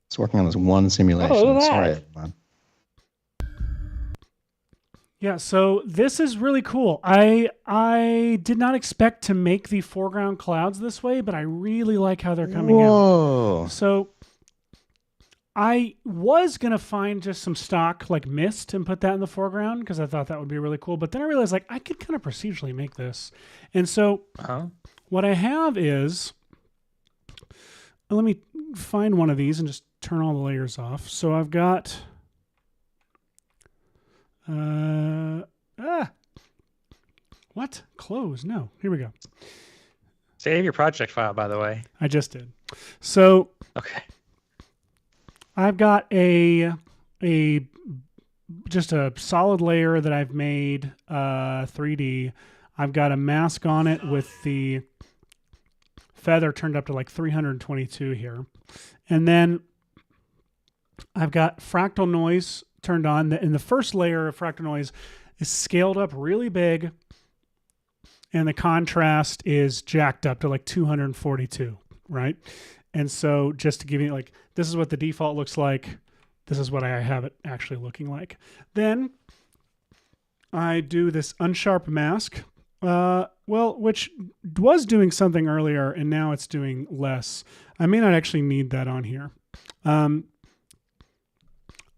It's working on this one simulation. Oh, look at Sorry, that. everyone. yeah, so this is really cool. I did not expect to make the foreground clouds this way, but I really like how they're coming out. Whoa. So I was going to find just some stock like mist and put that in the foreground because I thought that would be really cool. But then I realized like I could kind of procedurally make this. And so what I have is, let me find one of these and just turn all the layers off. So I've got, what? Close? No, here we go. Save your project file, by the way. I just did. So Okay. I've got just a solid layer that I've made 3D. I've got a mask on it with the feather turned up to like 322 here. And then I've got fractal noise turned on. And the first layer of fractal noise is scaled up really big. And the contrast is jacked up to like 242, right? And so just to give you like, this is what the default looks like. This is what I have it actually looking like. Then I do this unsharp mask, which was doing something earlier and now it's doing less. I may not actually need that on here.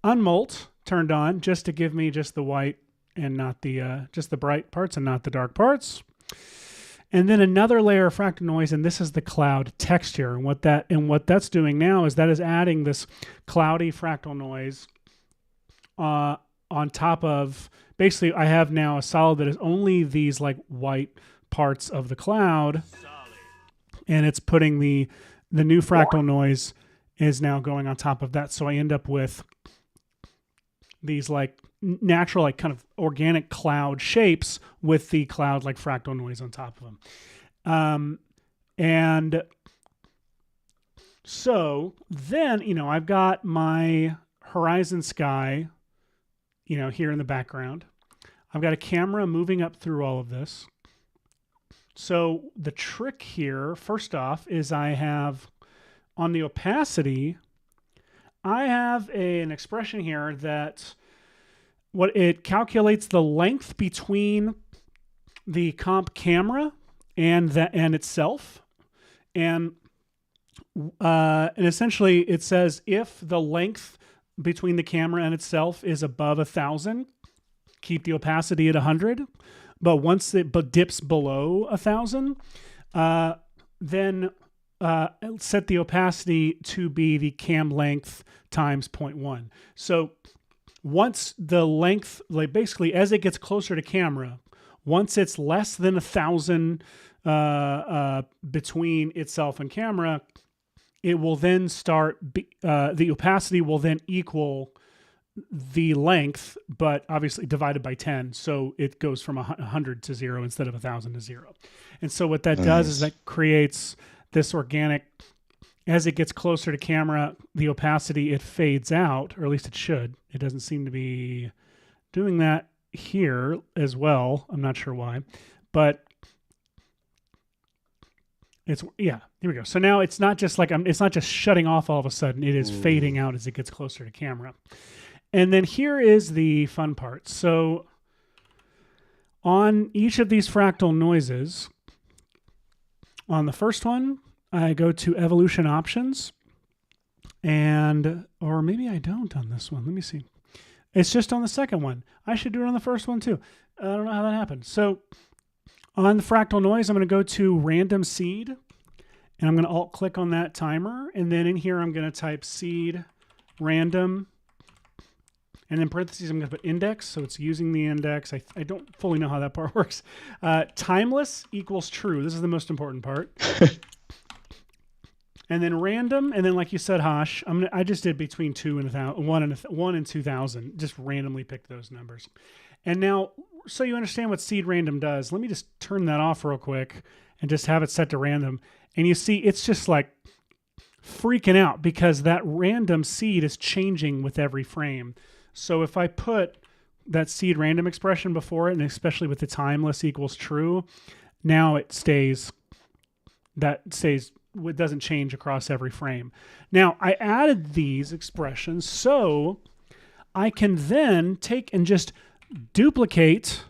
Unmult turned on just to give me just the white and not the, just the bright parts and not the dark parts. And then another layer of fractal noise, and this is the cloud texture. And what that's doing now is that is adding this cloudy fractal noise on top of, basically I have now a solid that is only these like white parts of the cloud. And it's putting the new fractal noise is now going on top of that. So I end up with these like natural, like kind of organic cloud shapes with the cloud like fractal noise on top of them. And so then, I've got my horizon sky, here in the background. I've got a camera moving up through all of this. So the trick here, first off, is I have on the opacity, I have an expression here that what it calculates the length between the comp camera and itself, and essentially it says if the length between the camera and itself is above 1,000, keep the opacity at 100. But once it dips below 1,000, then set the opacity to be the cam length times 0.1. So once the length, like basically as it gets closer to camera, once it's less than 1,000 between itself and camera, it will then start, the opacity will then equal the length, but obviously divided by 10. So it goes from 100 to 0 instead of 1,000 to 0. And so what that does is that creates this organic, as it gets closer to camera, the opacity, it fades out, or at least it should. It doesn't seem to be doing that here as well. I'm not sure why, but here we go. So now it's not just like it's not just shutting off all of a sudden. It is fading out as it gets closer to camera. And then here is the fun part. So on each of these fractal noises, on the first one, I go to evolution options, or maybe I don't on this one. Let me see. It's just on the second one. I should do it on the first one too. I don't know how that happened. So on the fractal noise, I'm going to go to random seed, and I'm going to alt click on that timer. And then in here, I'm going to type seed random, and in parentheses, I'm going to put index. So it's using the index. I don't fully know how that part works. Timeless equals true. This is the most important part. And then random, and then like you said, Hash, I just did between 2 and 1,000, 1 and 2,000. Just randomly picked those numbers. And now, so you understand what seed random does, let me just turn that off real quick and just have it set to random. And you see, it's just like freaking out because that random seed is changing with every frame. So if I put that seed random expression before it, and especially with the timeless equals true, now it stays, it doesn't change across every frame. Now, I added these expressions so I can then take and just duplicate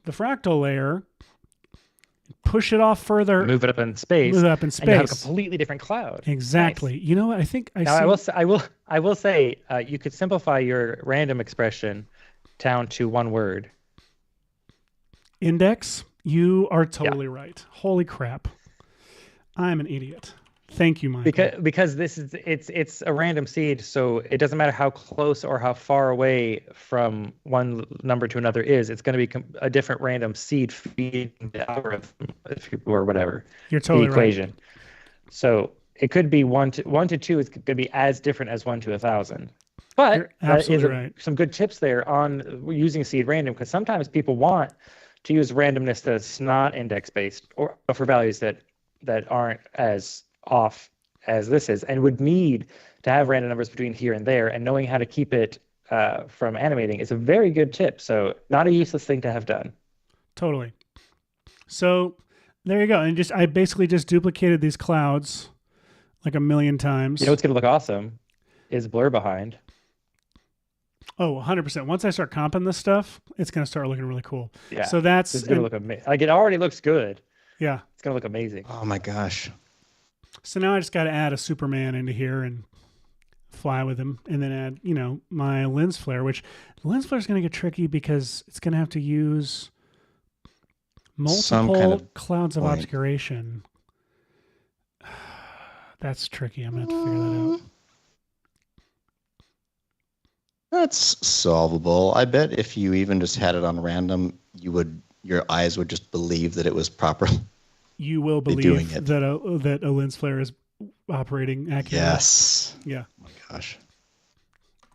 the fractal layer, push it off further, move it up in space, and you have a completely different cloud. Exactly. Nice. You know what? I think I will say you could simplify your random expression down to one word. Index. You are totally right. Holy crap. I'm an idiot. Thank you, Michael. Because this is it's a random seed, so it doesn't matter how close or how far away from one number to another is. It's going to be a different random seed feeding the algorithm, or whatever. You're totally the equation. Right. So it could be 1 to 2 is going to be as different as 1 to 1,000. But you're absolutely right. Some good tips there on using seed random, because sometimes people want to use randomness that's not index based or for values that aren't as off as this is, and would need to have random numbers between here and there, and knowing how to keep it from animating is a very good tip. So not a useless thing to have done. Totally. So there you go. And I basically just duplicated these clouds like a million times. You know what's going to look awesome is blur behind. Oh, 100%. Once I start comping this stuff, it's going to start looking really cool. Yeah. So it's going to look amazing. Like, it already looks good. Yeah. It's going to look amazing. Oh my gosh. So now I just got to add a Superman into here and fly with him, and then add, my lens flare, which the lens flare is going to get tricky because it's going to have to use multiple clouds of obscuration. That's tricky. I'm going to have to figure that out. That's solvable. I bet if you even just had it on random, your eyes would just believe that it was proper. You will believe that a lens flare is operating accurately. Yes. Yeah. Oh my gosh.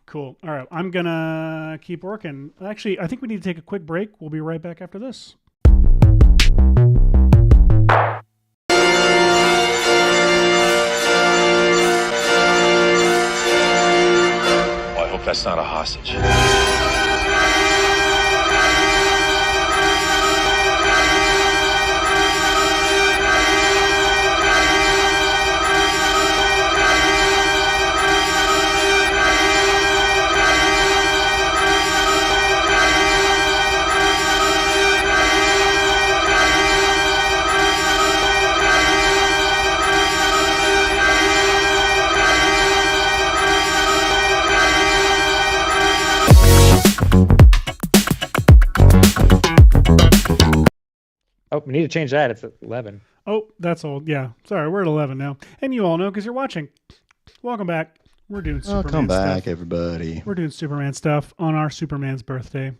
Cool. All right. I'm going to keep working. Actually, I think we need to take a quick break. We'll be right back after this. I hope that's not a hostage. Oh, we need to change that. It's at 11. Oh, that's old. Yeah. Sorry, we're at 11 now. And you all know because you're watching. Welcome back. We're doing Superman Welcome back, stuff. everybody. We're doing Superman stuff on our Superman's birthday.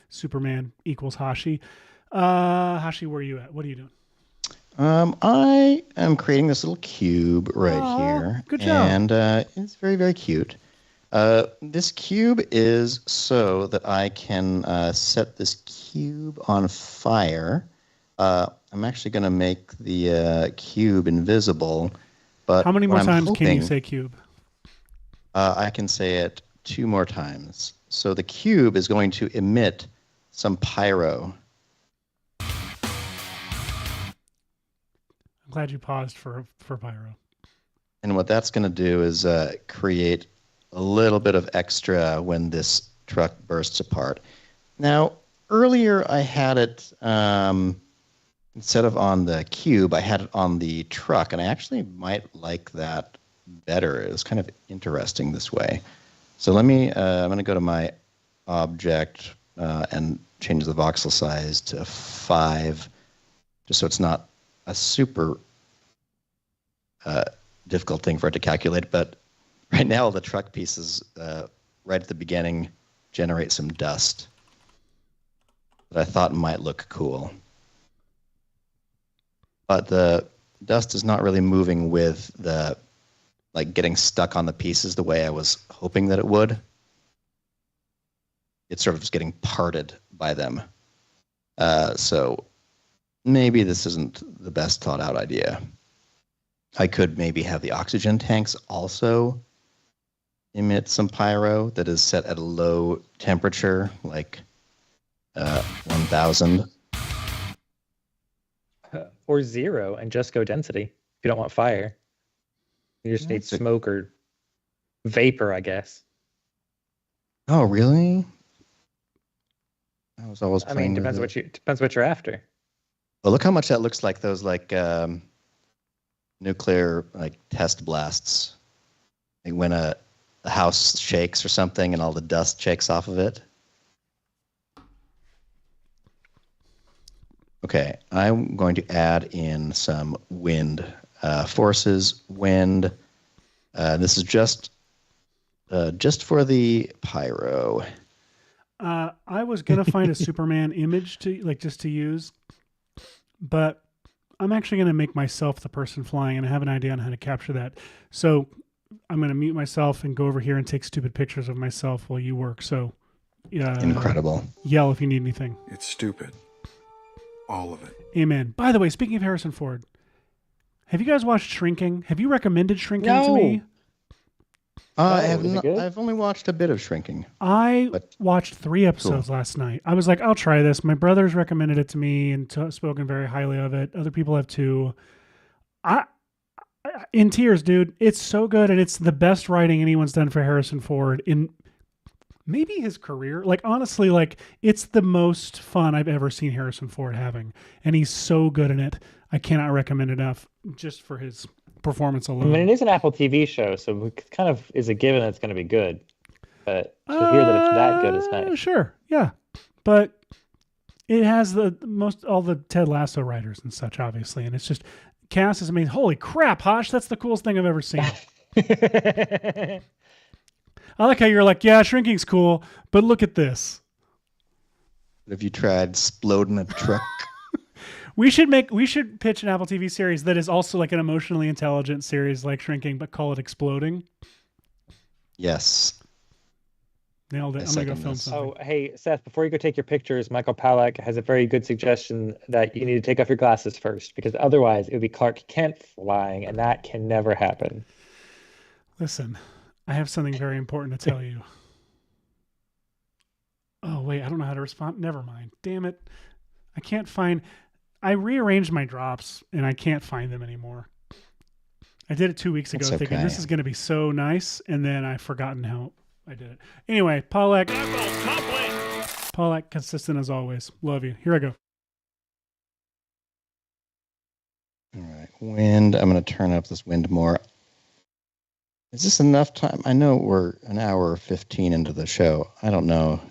Superman equals Hashi. Hashi, where are you at? What are you doing? I am creating this little cube right here. Good job. And it's very, very cute. This cube is so that I can set this cube on fire. I'm actually going to make the cube invisible. But how many more times can you hoping, say cube? I can say it 2 more times. So the cube is going to emit some pyro. I'm glad you paused for pyro. And what that's going to do is create a little bit of extra when this truck bursts apart. Now, earlier I had it, instead of on the cube, I had it on the truck, and I actually might like that better. It was kind of interesting this way. So let me, I'm going to go to my object and change the voxel size to 5, just so it's not a super difficult thing for it to calculate. But right now, the truck pieces right at the beginning generate some dust that I thought might look cool. But the dust is not really moving with the, like, getting stuck on the pieces the way I was hoping that it would. It's sort of just getting parted by them. So maybe this isn't the best thought out idea. I could maybe have the oxygen tanks also emit some pyro that is set at a low temperature, like 1000. Or 0 and just go density if you don't want fire. You just need smoke or vapor, I guess. Oh, really? I was always I mean, depends what you're after. Well, look how much that looks like those nuclear test blasts. Like when a house shakes or something and all the dust shakes off of it. Okay, I'm going to add in some wind forces. Wind. This is just for the pyro. I was gonna find a Superman image to just to use, but I'm actually gonna make myself the person flying, and I have an idea on how to capture that. So I'm gonna mute myself and go over here and take stupid pictures of myself while you work. So Incredible. Yell if you need anything. It's stupid. All of it. Amen. By the way, speaking of Harrison Ford, have you guys watched Shrinking? Have you recommended Shrinking to me? I have not, I've only watched a bit of Shrinking. I watched 3 episodes last night. I was like, I'll try this. My brother's recommended it to me and spoken very highly of it. Other people have too. I in tears, dude. It's so good, and it's the best writing anyone's done for Harrison Ford in maybe his career. Like, honestly, it's the most fun I've ever seen Harrison Ford having, and he's so good in it. I cannot recommend enough just for his performance alone. I mean, it is an Apple TV show, so it kind of is a given that it's going to be good. But to hear that it's that good is nice. Sure, yeah, but it has all the Ted Lasso writers and such, obviously, and it's just cast is amazing. Holy crap, Hosh, that's the coolest thing I've ever seen. I like how you're like, yeah, Shrinking's cool, but look at this. Have you tried exploding a truck? We should pitch an Apple TV series that is also like an emotionally intelligent series like Shrinking, but call it Exploding. Yes. Nailed it. I'm going to go film something. Oh, hey, Seth, before you go take your pictures, Michael Palak has a very good suggestion that you need to take off your glasses first, because otherwise it would be Clark Kent flying, and that can never happen. Listen, I have something very important to tell you. Oh, wait, I don't know how to respond. Never mind. Damn it. I rearranged my drops, and I can't find them anymore. I did it 2 weeks ago thinking this is going to be so nice, and then I've forgotten how I did it. Anyway, Paulak, consistent as always. Love you. Here I go. All right, wind. I'm going to turn up this wind more. Is this enough time? I know we're an hour 15 into the show. I don't know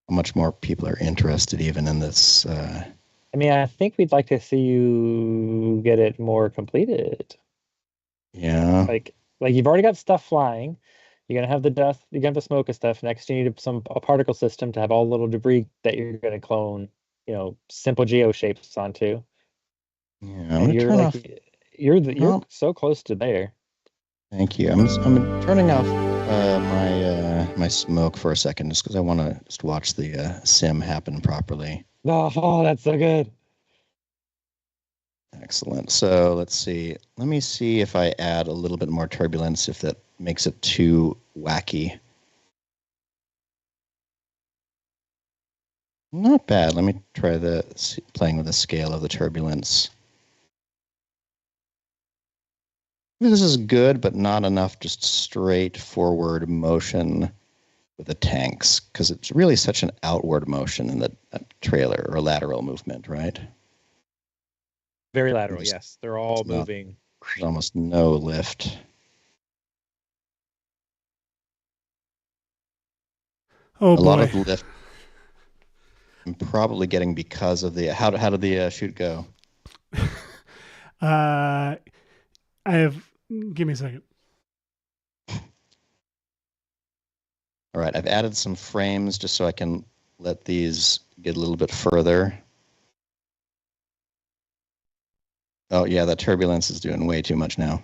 how much more people are interested even in this. I mean, I think we'd like to see you get it more completed. Yeah. Like you've already got stuff flying. You're gonna have the dust. You're gonna have the smoke and stuff. Next, you need a particle system to have all the little debris that you're gonna clone. Simple geo shapes onto. Yeah. I'm gonna turn off. You're so close to there. Thank you. I'm turning off my smoke for a second, just because I want to just watch the sim happen properly. Oh, that's so good. Excellent. So let's see. Let me see if I add a little bit more turbulence, if that makes it too wacky. Not bad. Let me try playing with the scale of the turbulence. This is good, but not enough just straightforward motion with the tanks, because it's really such an outward motion in the trailer, or lateral movement, right? Very lateral, yes. They're all moving. There's almost no lift. Oh, a boy. lot of lift I'm probably getting because of the... How did the shoot go? I have... Give me a second. All right, I've added some frames just so I can let these get a little bit further. Oh, yeah, that turbulence is doing way too much now.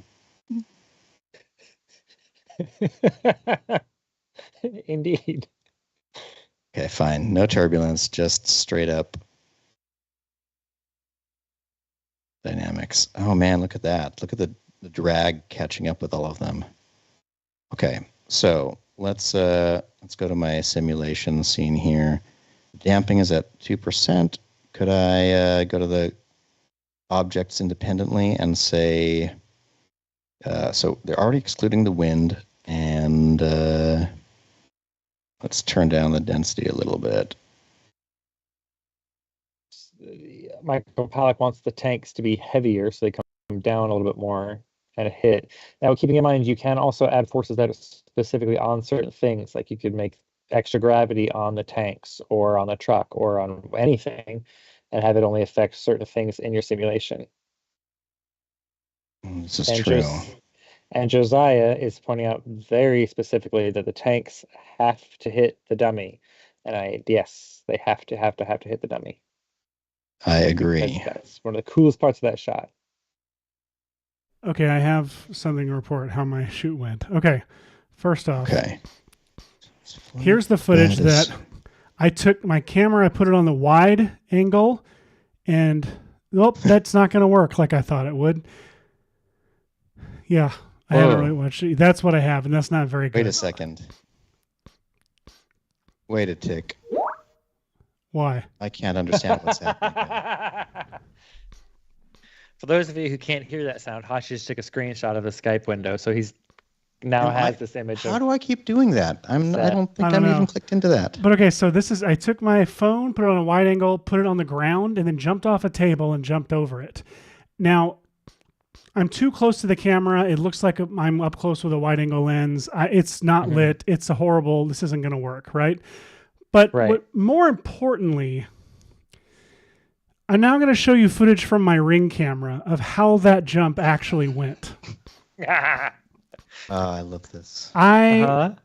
Indeed. Okay, fine. No turbulence, just straight up dynamics. Oh, man, look at that. Look at the drag catching up with all of them. Okay, so let's go to my simulation scene here. Damping is at 2%. Could I go to the objects independently and say, so they're already excluding the wind, and let's turn down the density a little bit. Michael Pollack wants the tanks to be heavier, so they come down a little bit more and hit. Now, keeping in mind, you can also add forces that are specifically on certain things, like you could make extra gravity on the tanks or on the truck or on anything, and have it only affect certain things in your simulation. This is true. And Josiah is pointing out very specifically that the tanks have to hit the dummy. And yes, they have to hit the dummy. I agree. That's one of the coolest parts of that shot. Okay, I have something to report how my shoot went. Okay, first off, here's the footage that I took my camera, I put it on the wide angle, and nope, that's not going to work like I thought it would. Yeah, I haven't really watched it. That's what I have, and that's not very good. Wait a second. Wait a tick. Why? I can't understand what's happening. For those of you who can't hear that sound, Hashi just took a screenshot of the Skype window, so he's now has this image. How do I keep doing that? I don't think I'm even clicked into that. But okay, so I took my phone, put it on a wide angle, put it on the ground, and then jumped off a table and jumped over it. Now, I'm too close to the camera. It looks like I'm up close with a wide angle lens. It's not lit. It's this isn't going to work, right? But more importantly, I'm now going to show you footage from my Ring camera of how that jump actually went. I love this. I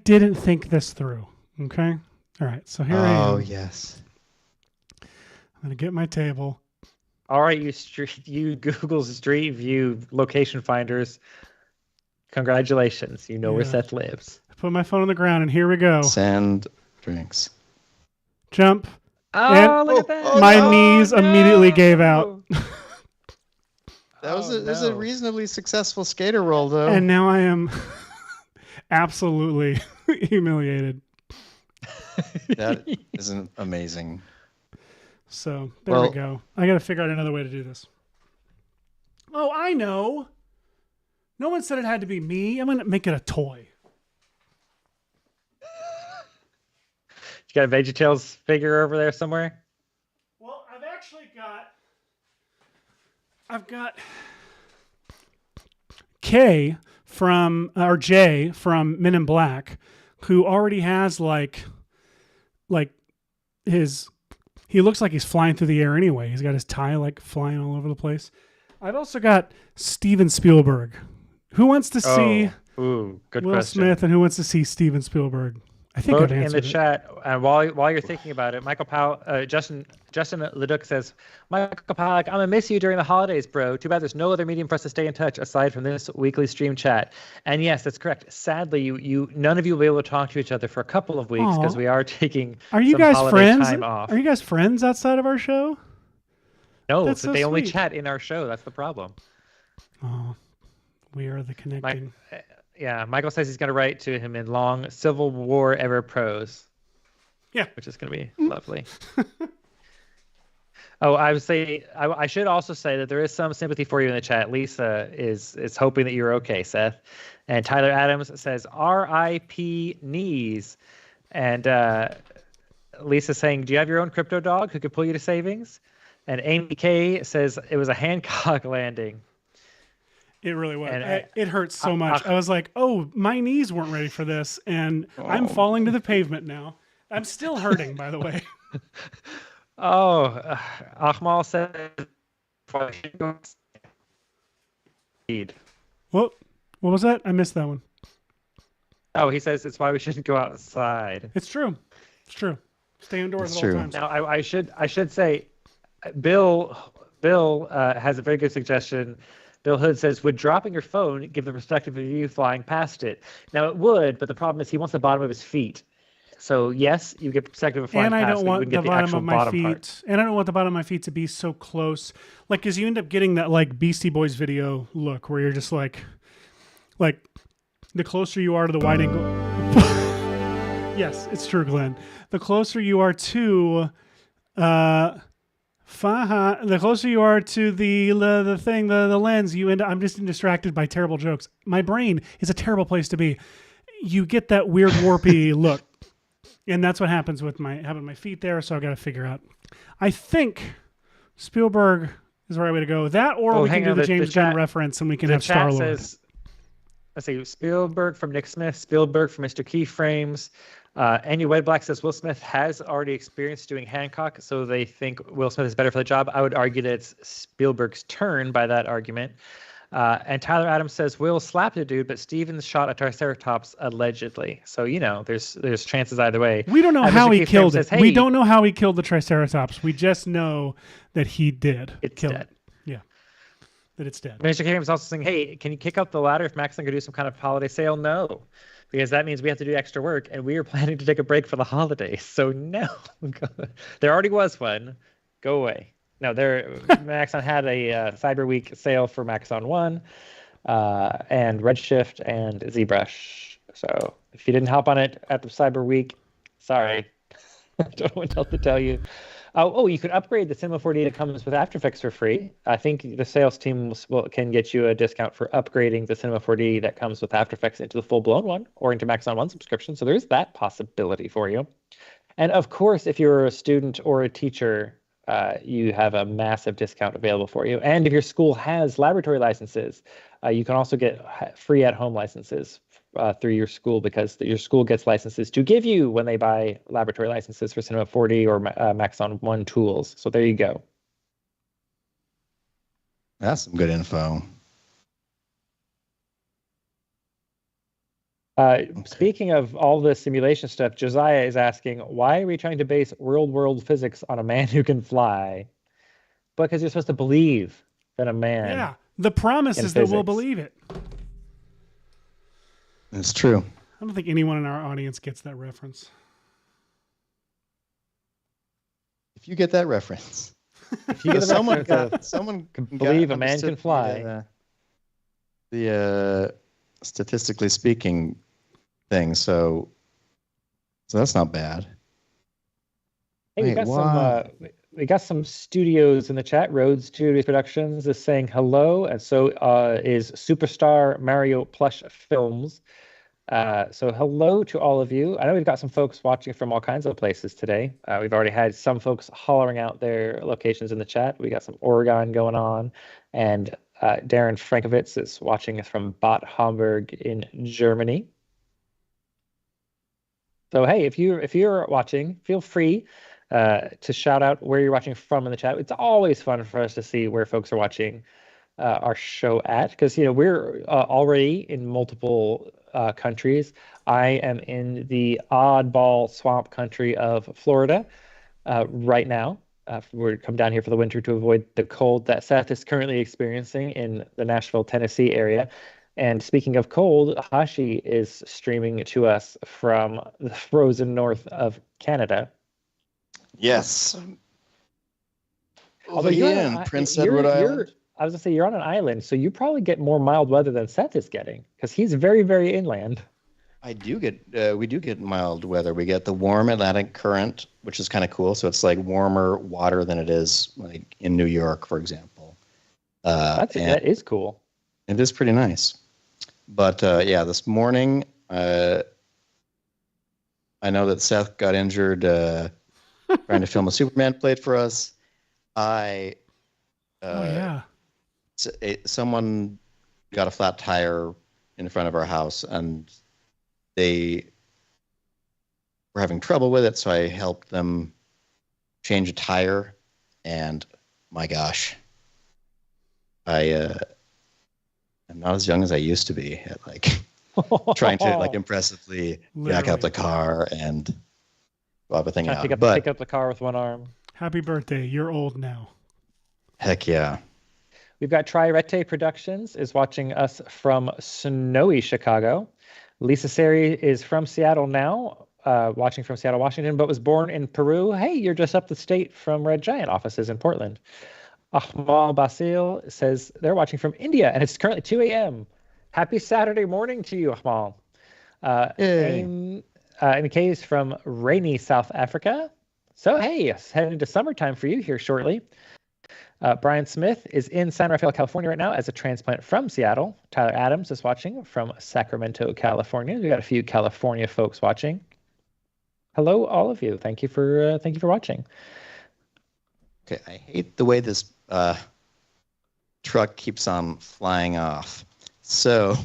didn't think this through. Okay? All right, so here I am. Oh, yes. I'm going to get my table. All right, you Google Street View location finders. Congratulations. You know where Seth lives. I put my phone on the ground, and here we go. Send drinks. Jump. Oh, look at that. My knees immediately gave out. That was a reasonably successful skater roll, though. And now I am absolutely humiliated. That isn't amazing. So there we go. I got to figure out another way to do this. Oh, I know. No one said it had to be me. I'm going to make it a toy. You got a VeggieTales figure over there somewhere? Well, I've got Jay from Men in Black, who already has he looks like he's flying through the air anyway. He's got his tie flying all over the place. I've also got Steven Spielberg. Who wants to see good Will question. Smith, and who wants to see Steven Spielberg I think Vote I've in the answered it. chat. And while you're thinking about it, Michael Powell, Justin Leduc says, Michael Powell, I'm gonna miss you during the holidays, bro. Too bad there's no other medium for us to stay in touch aside from this weekly stream chat. And yes, that's correct. Sadly, you none of you will be able to talk to each other for a couple of weeks because we are taking Are you some guys holiday friends? time off. Are you guys friends outside of our show? No, That's so they only sweet. chat in our show. That's the problem. Oh, we are the connecting. Yeah, Michael says he's going to write to him in long Civil War era prose. Yeah. Which is going to be lovely. Oh, I should also say that there is some sympathy for you in the chat. Lisa is hoping that you're okay, Seth. And Tyler Adams says, R.I.P. knees. And Lisa's saying, do you have your own crypto dog who could pull you to savings? And Amy K says, it was a Hancock landing. It really was. And it hurts so much. I was like, oh, my knees weren't ready for this, and I'm falling to the pavement now. I'm still hurting, by the way. Ahmal says, what was that? I missed that one. Oh, he says it's why we shouldn't go outside. It's true. It's true. Stay indoors at all times. Now, I should say, Bill has a very good suggestion. Bill Hood says, would dropping your phone give the perspective of you flying past it? Now, it would, but the problem is he wants the bottom of his feet. So, yes, you get perspective of flying and past I don't want the bottom of my feet. Part. And I don't want the bottom of my feet to be so close. Like, because you end up getting that, like, Beastie Boys video look where you're just like the closer you are to the wide angle. Yes, it's true, Glenn. The closer you are to... the closer you are to the lens, you end up, I'm just distracted by terrible jokes. My brain is a terrible place to be. You get that weird warpy look. And that's what happens with having my feet there, so I've got to figure out. I think Spielberg is the right way to go. That or we can do the James Gunn reference and we can have Star-Lord. Let's see, Spielberg from Nick Smith, Spielberg from Mr. Keyframes. Andy Wedblack says Will Smith has already experienced doing Hancock, so they think Will Smith is better for the job. I would argue that it's Spielberg's turn by that argument. And Tyler Adams says Will slapped a dude, but Stevens shot a Triceratops allegedly. So there's chances either way. We don't know how he killed it. We don't know how he killed the Triceratops. We just know that he did. It's dead. Yeah, that it's dead. Mr. Keyframes is also saying, hey, can you kick up the ladder if Maxon could do some kind of holiday sale? No. Because that means we have to do extra work, and we are planning to take a break for the holidays. So no, there already was one. Go away. No, Maxon had a Cyber Week sale for Maxon 1, and Redshift and ZBrush. So if you didn't hop on it at the Cyber Week, sorry, I don't know what else to tell you. You could upgrade the Cinema 4D that comes with After Effects for free. I think the sales team can get you a discount for upgrading the Cinema 4D that comes with After Effects into the full-blown one or into Maxon 1 subscription. So there is that possibility for you. And of course, if you're a student or a teacher, you have a massive discount available for you. And if your school has laboratory licenses, you can also get free at-home licenses through your school because your school gets licenses to give you when they buy laboratory licenses for Cinema 4D or Maxon 1 tools. So there you go. That's some good info. Speaking of all the simulation stuff, Josiah is asking, why are we trying to base real-world physics on a man who can fly? Because you're supposed to believe that a man. Yeah, the promise is that we'll believe it. It's true. I don't think anyone in our audience gets that reference. If you get that reference, if you get someone can believe a man can fly. The statistically speaking thing, so that's not bad. Hey, we got some studios in the chat. Rhodes Studios Productions is saying hello, and so is Superstar Mario Plush Films. So hello to all of you. I know we've got some folks watching from all kinds of places today. We've already had some folks hollering out their locations in the chat. We got some Oregon going on, and Darren Frankovitz is watching from Bad Homburg in Germany. So hey, if you're watching, feel free to shout out where you're watching from in the chat. It's always fun for us to see where folks are watching our show at, because we're already in multiple countries. I am in the oddball swamp country of Florida right now. We're come down here for the winter to avoid the cold that Seth is currently experiencing in the Nashville, Tennessee area. And speaking of cold, Hashi is streaming to us from the frozen north of Canada. Yes. Although Over here in Prince Edward Island. I was gonna say you're on an island, so you probably get more mild weather than Seth is getting, because he's very, very inland. We do get mild weather. We get the warm Atlantic current, which is kind of cool. So it's like warmer water than it is like in New York, for example. That is cool. It is pretty nice. But yeah, this morning, I know that Seth got injured trying to film a Superman plate for us. Someone got a flat tire in front of our house, and they were having trouble with it, so I helped them change a tire, and my gosh, I'm not as young as I used to be at like trying to like impressively back up the car and swap a thing out. Pick up the car with one arm. Happy birthday. You're old now. Heck yeah. We've got Tri-Rete Productions is watching us from snowy Chicago. Lisa Seri is from Seattle now, watching from Seattle, Washington, but was born in Peru. Hey, you're just up the state from Red Giant offices in Portland. Ahmal Basil says they're watching from India, and it's currently 2 a.m. Happy Saturday morning to you, Ahmal. Amy Kay is from rainy South Africa. So, hey, it's heading into summertime for you here shortly. Brian Smith is in San Rafael, California right now as a transplant from Seattle. Tyler Adams is watching from Sacramento, California. We got a few California folks watching. Hello, all of you. Thank you for watching. Okay, I hate the way this truck keeps on flying off. So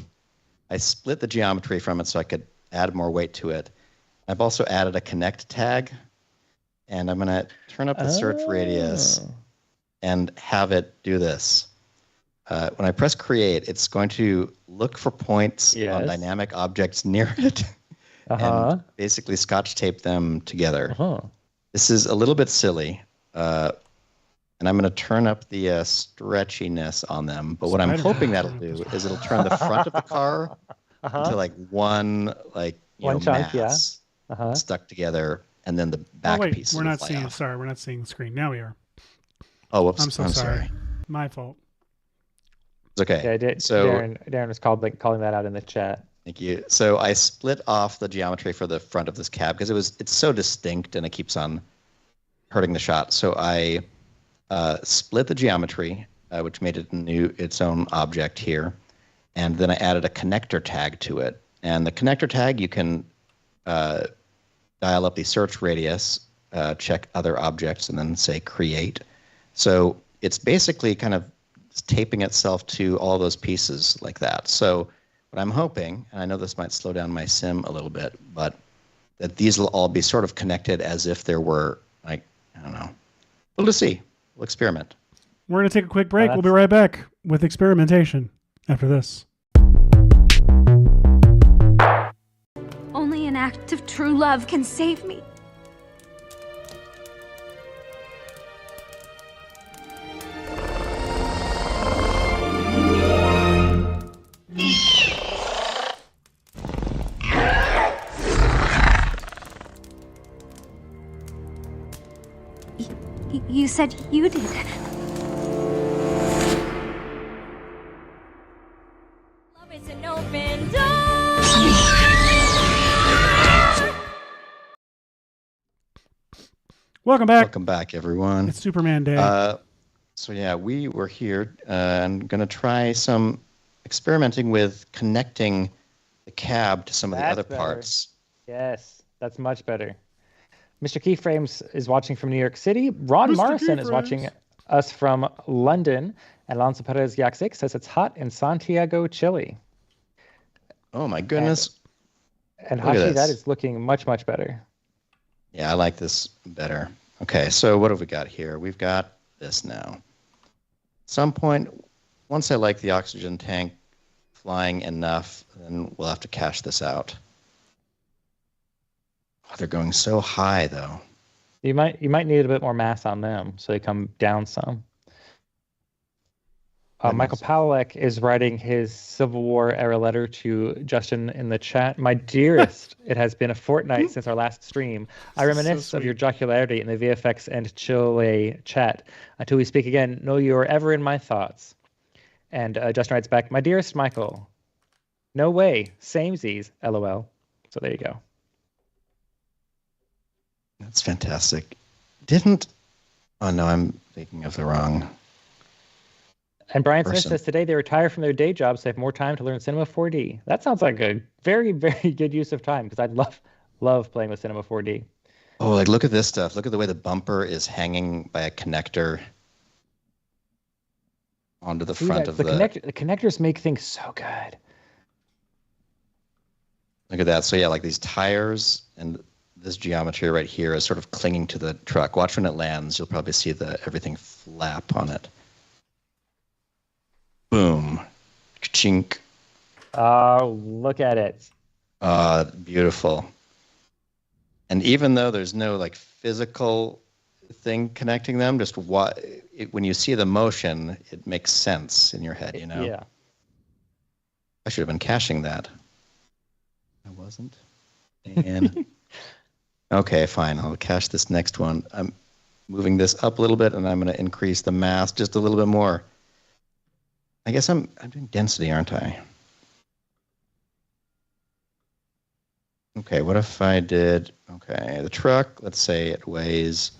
I split the geometry from it so I could add more weight to it. I've also added a connect tag, and I'm going to turn up the search radius and have it do this. When I press create, it's going to look for points on dynamic objects near it and basically scotch tape them together. This is a little bit silly, and I'm going to turn up the stretchiness on them. But what I'm hoping that'll do is it'll turn the front of the car into like one mass stuck together, and then the back piece. We're not seeing. Sorry, we're not seeing the screen. Now we are. Oh, whoops! I'm so sorry. My fault. It's okay. Yeah, Darren was calling that out in the chat. Thank you. So I split off the geometry for the front of this cab because it's so distinct and it keeps on hurting the shot. So I split the geometry, which made it its own object here, and then I added a connector tag to it. And the connector tag, you can dial up the search radius, check other objects, and then say create. So it's basically kind of taping itself to all those pieces like that. So what I'm hoping, and I know this might slow down my sim a little bit, but that these will all be sort of connected as if there were, like, I don't know. We'll just see. We'll experiment. We're going to take a quick break. We'll be right back with experimentation after this. Only an act of true love can save me. You said you did. Love is an open door. Welcome back. Welcome back, everyone. It's Superman Day. So yeah, we were here and going to try some experimenting with connecting the cab to some of the other parts. Yes, that's much better. Mr. Keyframes is watching from New York City. Ron Mr. Morrison Keyframes is watching us from London. And Alonso Perez Yaksik says it's hot in Santiago, Chile. Oh my goodness. And Hashi, that is looking much, much better. Yeah, I like this better. Okay, so what have we got here? We've got this now. At some point, once I like the oxygen tank flying enough, then we'll have to cache this out. Oh, they're going so high, though. You might need a bit more mass on them, so they come down some. Michael Pawlak is writing his Civil War era letter to Justin in the chat. My dearest, it has been a fortnight since our last stream. I reminisce of your jocularity in the VFX and Chile chat. Until we speak again, know you are ever in my thoughts. And Justin writes back, my dearest Michael, no way, samesies, LOL. So there you go. That's fantastic. Oh no, I'm thinking of the wrong. And Brian Smith says today they retire from their day jobs so they have more time to learn Cinema 4D. That sounds like a very, very good use of time because I love playing with Cinema 4D. Oh, like look at this stuff. Look at the way the bumper is hanging by a connector onto the front of the connectors make things so good. Look at that. So yeah, like these tires and this geometry right here is sort of clinging to the truck. Watch when it lands. You'll probably see everything flap on it. Boom. Chink. Oh, look at it. Beautiful. And even though there's no like physical thing connecting them, just when you see the motion, it makes sense in your head, you know? Yeah. I should have been caching that. I wasn't. And okay, fine. I'll cache this next one. I'm moving this up a little bit, and I'm going to increase the mass just a little bit more. I guess I'm doing density, aren't I? Okay, what if I did, the truck, let's say it weighs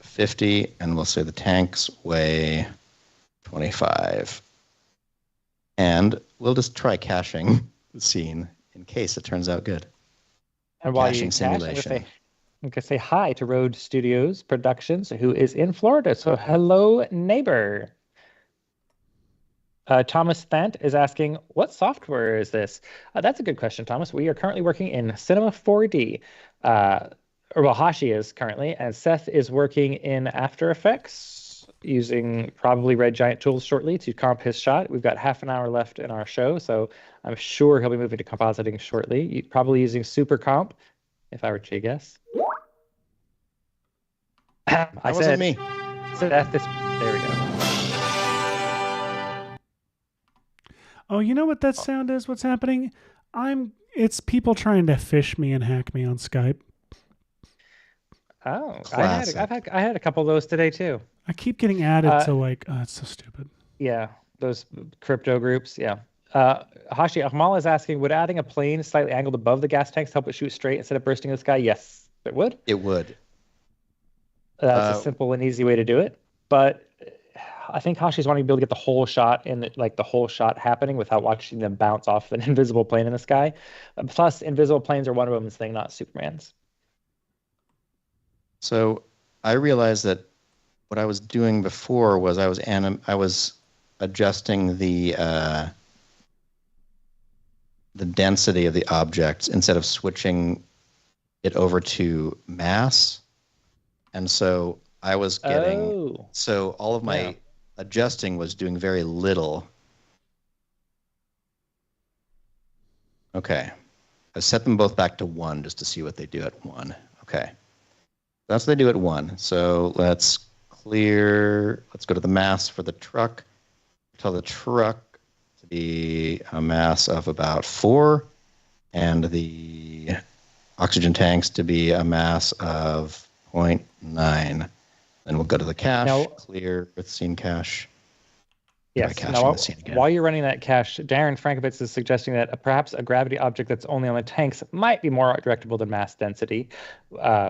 50, and we'll say the tanks weigh 25. And we'll just try caching the scene in case it turns out good. And while Caching you simulation. cache, I'm going to say hi to Road Studios Productions, who is in Florida. So hello, neighbor. Thomas Thant is asking, what software is this? That's a good question, Thomas. We are currently working in Cinema 4D. Hashi is currently, and Seth is working in After Effects using probably Red Giant tools shortly to comp his shot. We've got half an hour left in our show, so I'm sure he'll be moving to compositing shortly. Probably using Super Comp, if I were to guess. That wasn't me. Seth, there we go. Oh, you know what that sound is? What's happening? It's people trying to fish me and hack me on Skype. Oh, I had a couple of those today too. I keep getting added to it's so stupid. Yeah, those crypto groups. Yeah. Hashi Ahmal is asking, would adding a plane slightly angled above the gas tanks help it shoot straight instead of bursting in the sky? Yes, it would. It would. That's a simple and easy way to do it. But I think Hashi's wanting to be able to get the whole shot the whole shot happening without watching them bounce off an invisible plane in the sky. Plus, invisible planes are Wonder Woman's thing, not Superman's. So I realized that what I was doing before was I was adjusting the density of the objects instead of switching it over to mass. And so I was getting so all of my adjusting was doing very little. Okay. I set them both back to 1 just to see what they do at 1. Okay. That's what they do at 1. So let's go to the mass for the truck. Tell the truck to be a mass of about 4 and the oxygen tanks to be a mass of 0.9. Then we'll go to the cache, clear with scene cache. Yes. Now, while you're running that cache, Darren Frankovitz is suggesting that perhaps a gravity object that's only on the tanks might be more directable than mass density,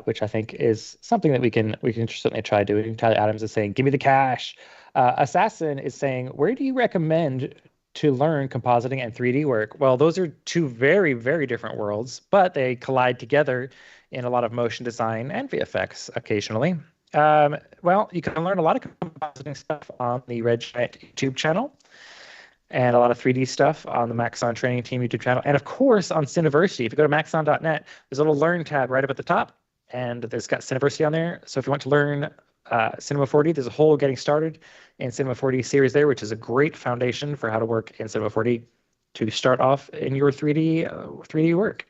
which I think is something that we can certainly try doing. Tyler Adams is saying, "Give me the cache." Assassin is saying, "Where do you recommend to learn compositing and 3D work?" Well, those are two very, very different worlds, but they collide together in a lot of motion design and VFX occasionally. Well, you can learn a lot of compositing stuff on the Red Giant YouTube channel and a lot of 3D stuff on the Maxon Training Team YouTube channel. And of course, on Cineversity. If you go to maxon.net, there's a little Learn tab right up at the top, and there's got Cineversity on there. So if you want to learn Cinema 4D. There's a whole Getting Started in Cinema 4D series there, which is a great foundation for how to work in Cinema 4D to start off in your 3D work.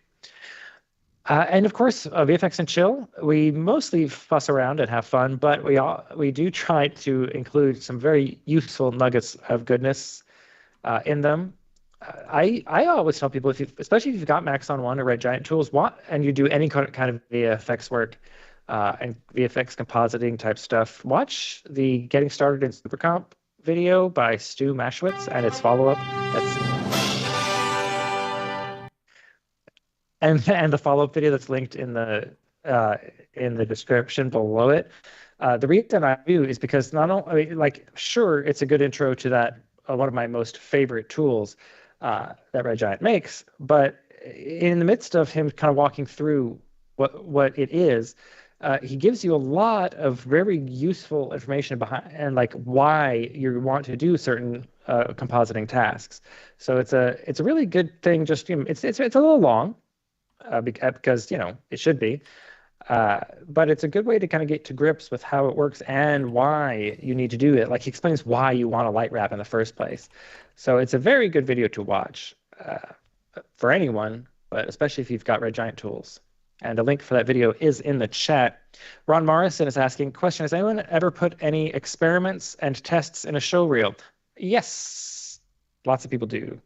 And of course, VFX and Chill, we mostly fuss around and have fun, but we do try to include some very useful nuggets of goodness in them. I always tell people, especially if you've got Maxon 1 or Red Giant tools, and you do any kind of VFX work and VFX compositing type stuff, watch the Getting Started in Supercomp video by Stu Maschwitz and its follow-up. And the follow-up video that's linked in the description below it. The reason I do is because not only, sure, it's a good intro to that, one of my most favorite tools that Red Giant makes, but in the midst of him kind of walking through what it is, he gives you a lot of very useful information behind and why you want to do certain compositing tasks. So it's a really good thing. Just it's a little long. Because it should be, but it's a good way to kind of get to grips with how it works and why you need to do it. He explains why you want a light wrap in the first place. So it's a very good video to watch for anyone, but especially if you've got Red Giant tools. And the link for that video is in the chat. Ron Morrison is asking, question, has anyone ever put any experiments and tests in a show reel? Yes, lots of people do.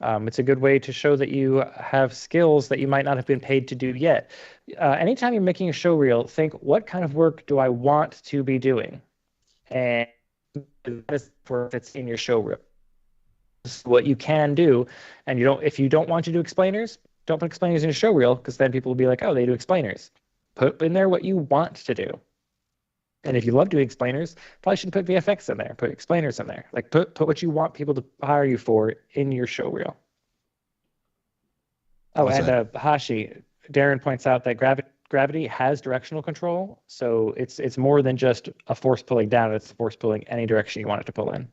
It's a good way to show that you have skills that you might not have been paid to do yet. Anytime you're making a show reel, think, what kind of work do I want to be doing? And that is where it's in your show reel. This is what you can do. And if you don't want to do explainers, don't put explainers in your show reel, because then people will be like, oh, they do explainers. Put in there what you want to do. And if you love doing explainers, probably shouldn't put VFX in there. Put explainers in there. Put what you want people to hire you for in your show reel. Oh, and Hashi, Darren points out that gravity has directional control, so it's more than just a force pulling down. It's force pulling any direction you want it to pull in.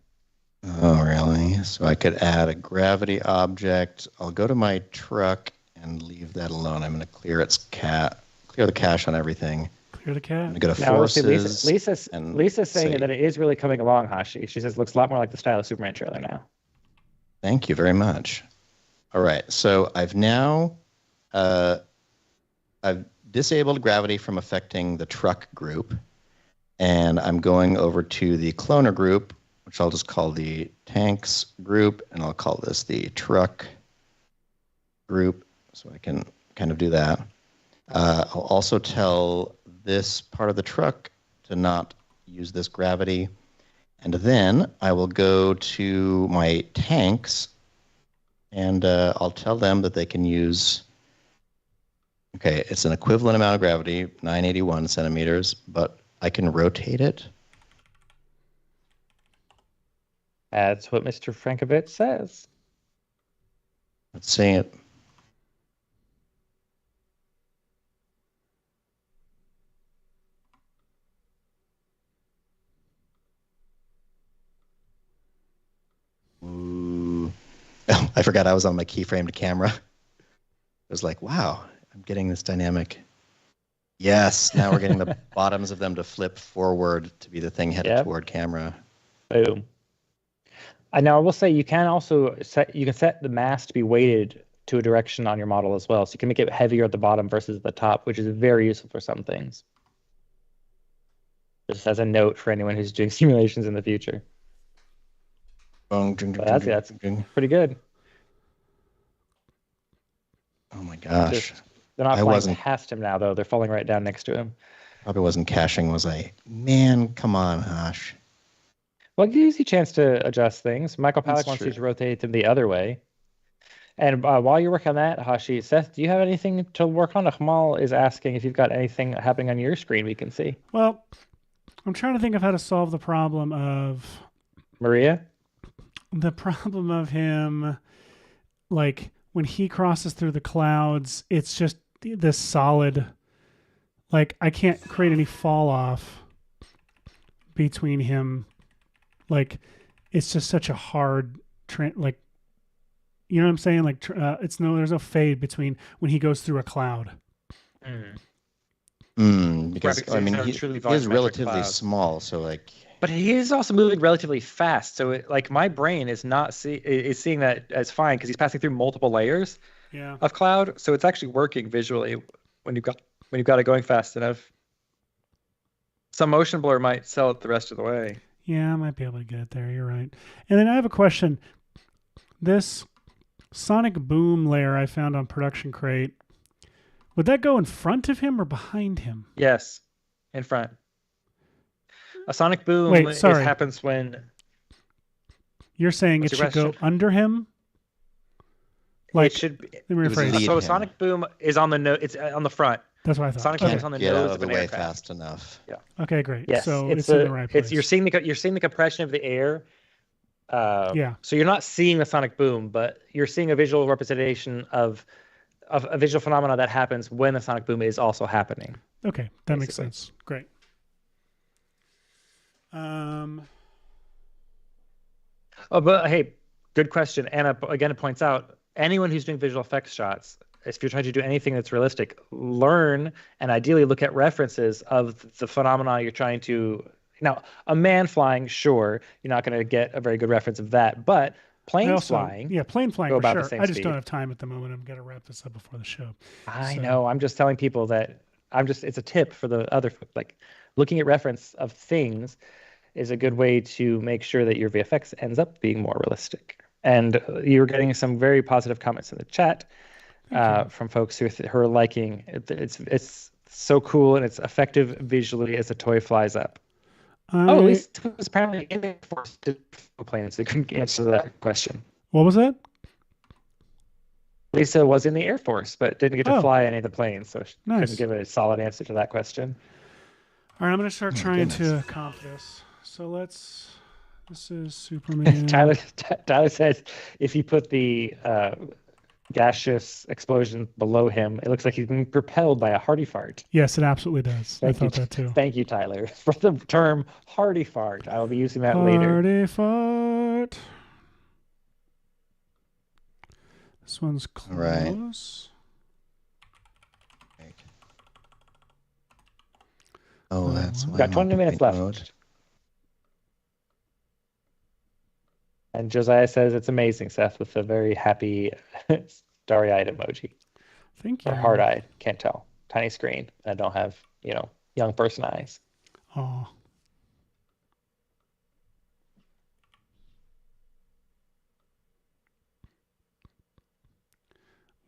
Oh, really? So I could add a gravity object. I'll go to my truck and leave that alone. I'm going to clear the cache on everything. Clear the cache. I'm going to go to forces. Lisa's saying that it is really coming along, Hashi. She says it looks a lot more like the style of Superman trailer now. Thank you very much. All right, so I've now I've disabled gravity from affecting the truck group, and I'm going over to the cloner group, which I'll just call the tanks group, and I'll call this the truck group, so I can kind of do that. I'll also tell this part of the truck to not use this gravity, and then I will go to my tanks, and I'll tell them that they can use, okay, it's an equivalent amount of gravity, 981 centimeters, but I can rotate it. That's what Mr. Frankovich says. Let's see it. Ooh. Oh, I forgot I was on my keyframed camera. I was like, wow, I'm getting this dynamic. Yes, now we're getting the bottoms of them to flip forward to be the thing headed toward camera. Boom. Now I will say you can also set the mass to be weighted to a direction on your model as well, so you can make it heavier at the bottom versus the top, which is very useful for some things. Just as a note for anyone who's doing simulations in the future. That's pretty good. Oh my gosh. They're not flying past him now, though. They're falling right down next to him. Probably wasn't caching, was I? Man, come on, Hash. Well, it gives you a chance to adjust things. Michael Palak wants you to rotate them the other way. And while you're working on that, Hashi, Seth, do you have anything to work on? Ahmal is asking if you've got anything happening on your screen we can see. Well, I'm trying to think of how to solve the problem of... Maria? The problem of him, like, when he crosses through the clouds, it's just this solid... Like, I can't create any fall off between him. Like, it's just such a hard... like, you know what I'm saying? Like, there's no fade between when he goes through a cloud. Because because I mean, these are he truly is volumetric relatively clouds. small, so like. But he is also moving relatively fast, so like my brain is not seeing that as fine because he's passing through multiple layers of cloud, so it's actually working visually when you've got it going fast enough. Some motion blur might sell it the rest of the way. Yeah, I might be able to get it there. You're right. And then I have a question. This sonic boom layer I found on Production Crate, would that go in front of him or behind him? Yes, in front. A sonic boom happens when... You're saying it should go under him? Like, it should be. Let me rephrase. So a sonic boom is on the it's on the front. That's what I thought. Sonic boom is on the nose out of the an way aircraft. fast enough. Yeah. Okay, great. Yes, so it's in the right place. You're seeing the compression of the air. Yeah. So you're not seeing the sonic boom, but you're seeing a visual representation of a visual phenomena that happens when the sonic boom is also happening. Okay, that makes sense. Great. But hey, good question. Anna again points out anyone who's doing visual effects shots, if you're trying to do anything that's realistic, learn and ideally look at references of the phenomena you're trying to. Now, a man flying, sure, you're not going to get a very good reference of that, but planes flying. Yeah, plane flying go for about sure. the same I just speed. don't have time at the moment. I'm going to wrap this up before the show. I know. I'm just telling people that it's a tip for the other, like looking at reference of things is a good way to make sure that your VFX ends up being more realistic. And you're getting some very positive comments in the chat from folks who are liking it. It's so cool and it's effective visually as the toy flies up. At least it was apparently in the Air Force planes. They couldn't answer that question. What was that? Lisa was in the Air Force, but didn't get to fly any of the planes, so she Nice. couldn't give a solid answer to that question. All right, I'm going to start trying to comp this. So this is Superman. Tyler says if you put the gaseous explosion below him, it looks like he's being propelled by a hearty fart. Yes, it absolutely does. I thought that too. Thank you, Tyler, for the term hearty fart. I will be using that later. Hearty fart. This one's close. Right. Oh, that's We've got 20 minutes left. And Josiah says it's amazing, Seth, with a very happy starry-eyed emoji. Thank you. Or hard-eyed, can't tell. Tiny screen. I don't have, young person eyes. Oh.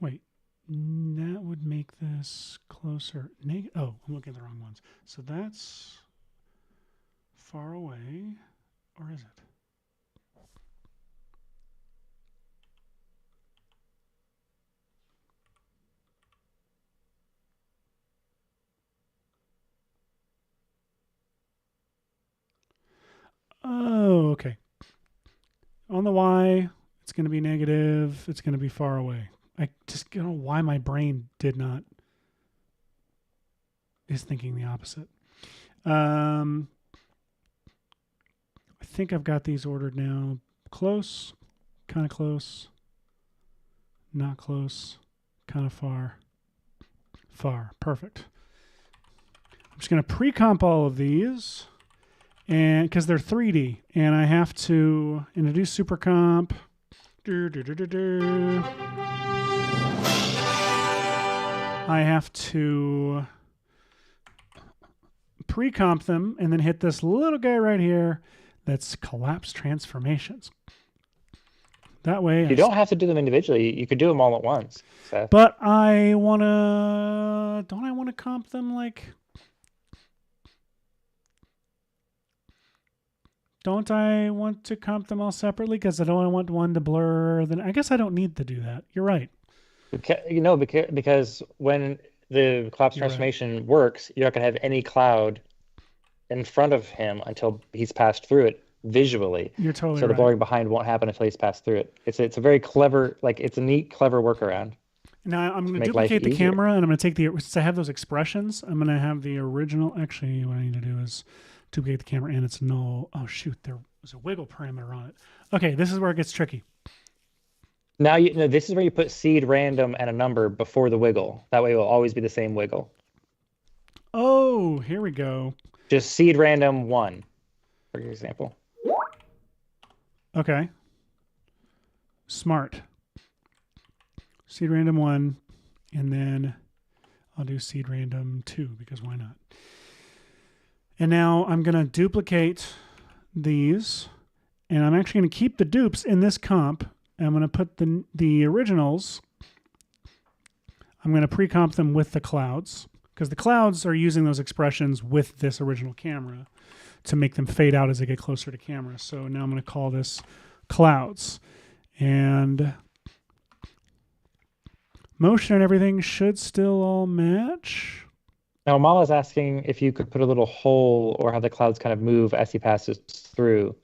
Wait, that would make this closer. Oh, I'm looking at the wrong ones. So that's far away, or is it? Oh, okay. On the Y, it's going to be negative. It's going to be far away. I just don't know why my brain is thinking the opposite. I think I've got these ordered now. Close, kind of close, not close, kind of far. Far. Perfect. I'm just going to pre-comp all of these. And because they're 3D, and I have to introduce super comp. I have to pre-comp them and then hit this little guy right here that's collapse transformations. That way, you don't have to do them individually. You could do them all at once. Seth. But don't I want to comp them like? Don't I want to comp them all separately? Because I don't want one to blur. Then I guess I don't need to do that. You're right. Because when the collapse transformation works, you're not going to have any cloud in front of him until he's passed through it visually. You're totally right. So the blurring behind won't happen until he's passed through it. It's a very clever, it's a neat, clever workaround. Now I'm going to duplicate the camera, and I'm going to take since I have those expressions, I'm going to have the original. Actually, what I need to do is duplicate the camera, and it's null. Oh shoot, there was a wiggle parameter on it. Okay, this is where it gets tricky. Now this is where you put seed, random, and a number before the wiggle. That way it will always be the same wiggle. Oh, here we go. Just seed random 1, for example. Okay. Smart. Seed random 1, and then I'll do seed random 2 because why not? And now I'm going to duplicate these, and I'm actually going to keep the dupes in this comp. And I'm going to put the originals, I'm going to pre-comp them with the clouds, because the clouds are using those expressions with this original camera to make them fade out as they get closer to camera. So now I'm going to call this clouds. And motion and everything should still all match. Now, Mala's asking if you could put a little hole or have the clouds kind of move as he passes through,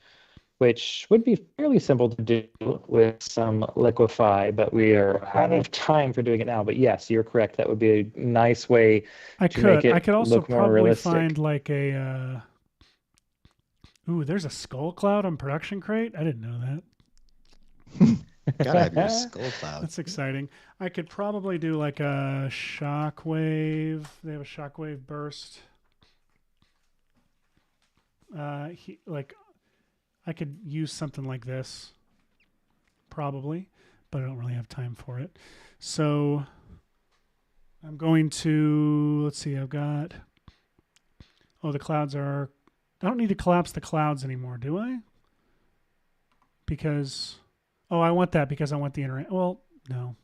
which would be fairly simple to do with some liquify, but we are out of time for doing it now. But yes, you're correct. That would be a nice way to make it I could also look more probably realistic. find like a... Ooh, there's a skull cloud on Production Crate? I didn't know that. Gotta have your skull cloud. That's exciting. I could probably do like a shockwave. They have a shockwave burst. I could use something like this, probably, but I don't really have time for it. So I'm going to, let's see, I've got, the clouds are, I don't need to collapse the clouds anymore, do I? Because, I want that because I want the internet. Well, no.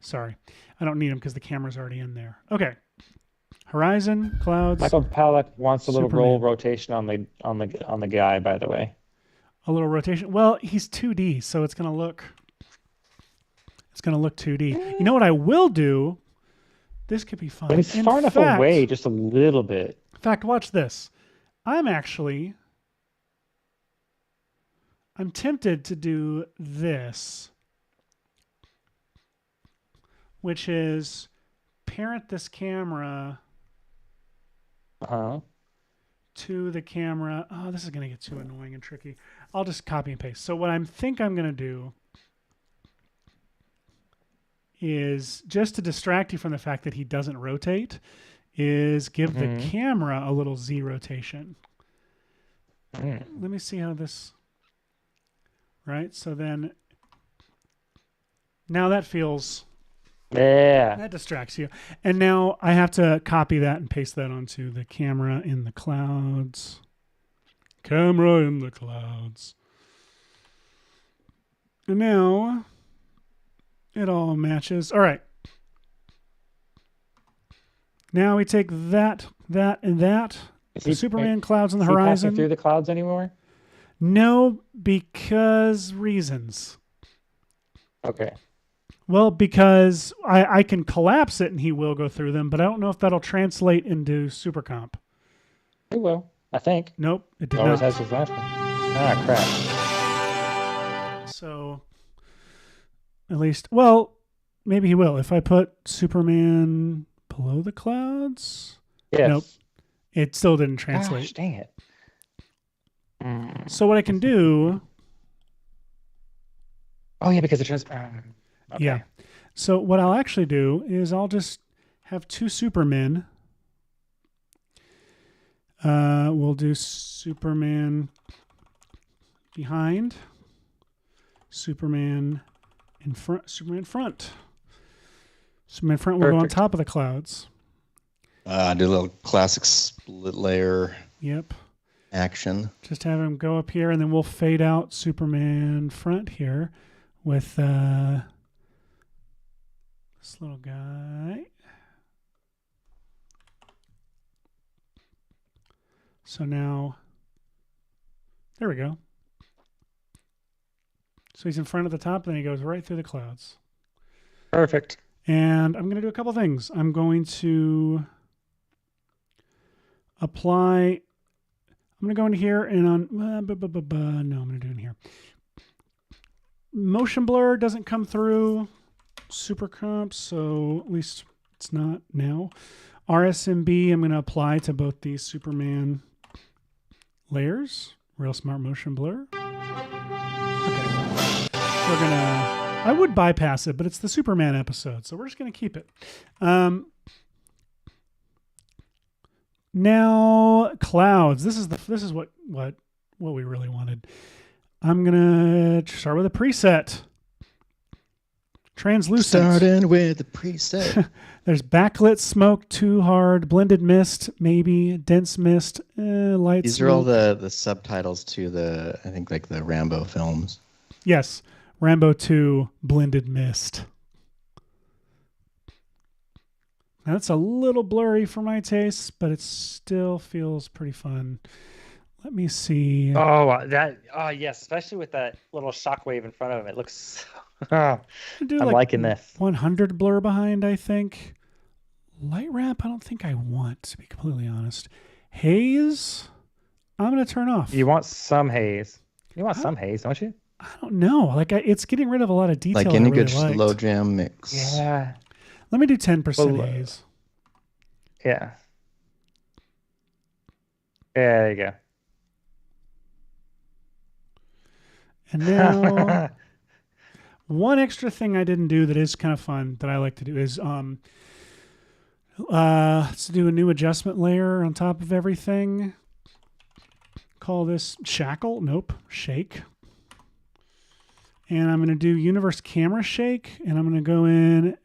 Sorry. I don't need them because the camera's already in there. Okay. Horizon, clouds. Michael Palak wants a little Superman. roll rotation on the guy, by the way. A little rotation. Well, he's 2D, so it's gonna look 2D. You know what I will do? This could be fun. But he's far enough away, just a little bit. In fact, watch this. I'm tempted to do this, which is parent this camera to the camera. Oh, this is going to get too annoying and tricky. I'll just copy and paste. So what I think I'm going to do is, just to distract you from the fact that he doesn't rotate, is give the camera a little Z rotation. Let me see how this... Right? So then... Now that feels... Yeah. That distracts you. And now I have to copy that and paste that onto the camera in the clouds. Camera in the clouds. And now it all matches. All right. Now we take that, and that. The Superman clouds on the horizon. Is he passing through the clouds anymore? No, because reasons. Okay. Well, because I can collapse it and he will go through them, but I don't know if that'll translate into super comp. It will, I think. Nope, it did Always not. has his last one. Ah, crap. So, at least, well, maybe he will. If I put Superman below the clouds? Yes. Nope, it still didn't translate. Gosh, dang it. So what I can do... Oh, yeah, because it okay. Yeah. So what I'll actually do is I'll just have two Supermen. We'll do Superman behind, Superman in front, Superman front. Superman front will go on top of the clouds. Do a little classic split layer. Yep. Action. Just have him go up here, and then we'll fade out Superman front here with this little guy. So now, there we go. So he's in front of the top, then he goes right through the clouds. Perfect. And I'm going to do a couple things. I'm going to apply... I'm going to go into here and on... No, I'm going to do it in here. Motion blur doesn't come through super comp, so at least it's not now. RSMB I'm going to apply to both these Superman layers. Real smart motion blur. Okay. We're going to... I would bypass it, but it's the Superman episode, so we're just going to keep it. Now clouds. This is what we really wanted. I'm gonna start with a preset. Translucent. Starting with the preset. There's backlit smoke, too hard, blended mist, maybe dense mist, light. These smoke. are all the subtitles to the, I think, like the Rambo films. Yes, Rambo 2, blended mist. Now, that's a little blurry for my tastes, but it still feels pretty fun. Let me see. Yes, especially with that little shockwave in front of him. It looks I'm liking this. 100 blur behind, I think. Light wrap, I don't think I want, to be completely honest. Haze, I'm going to turn off. You want some haze. You want some haze, don't you? I don't know. Like, it's getting rid of a lot of detail. Like any really good slow jam mix. Yeah. Let me do 10% haze. Yeah. There you go. And now, one extra thing I didn't do that is kind of fun that I like to do is let's do a new adjustment layer on top of everything. Call this shackle. Nope, shake. And I'm going to do universe camera shake, and I'm going to go in,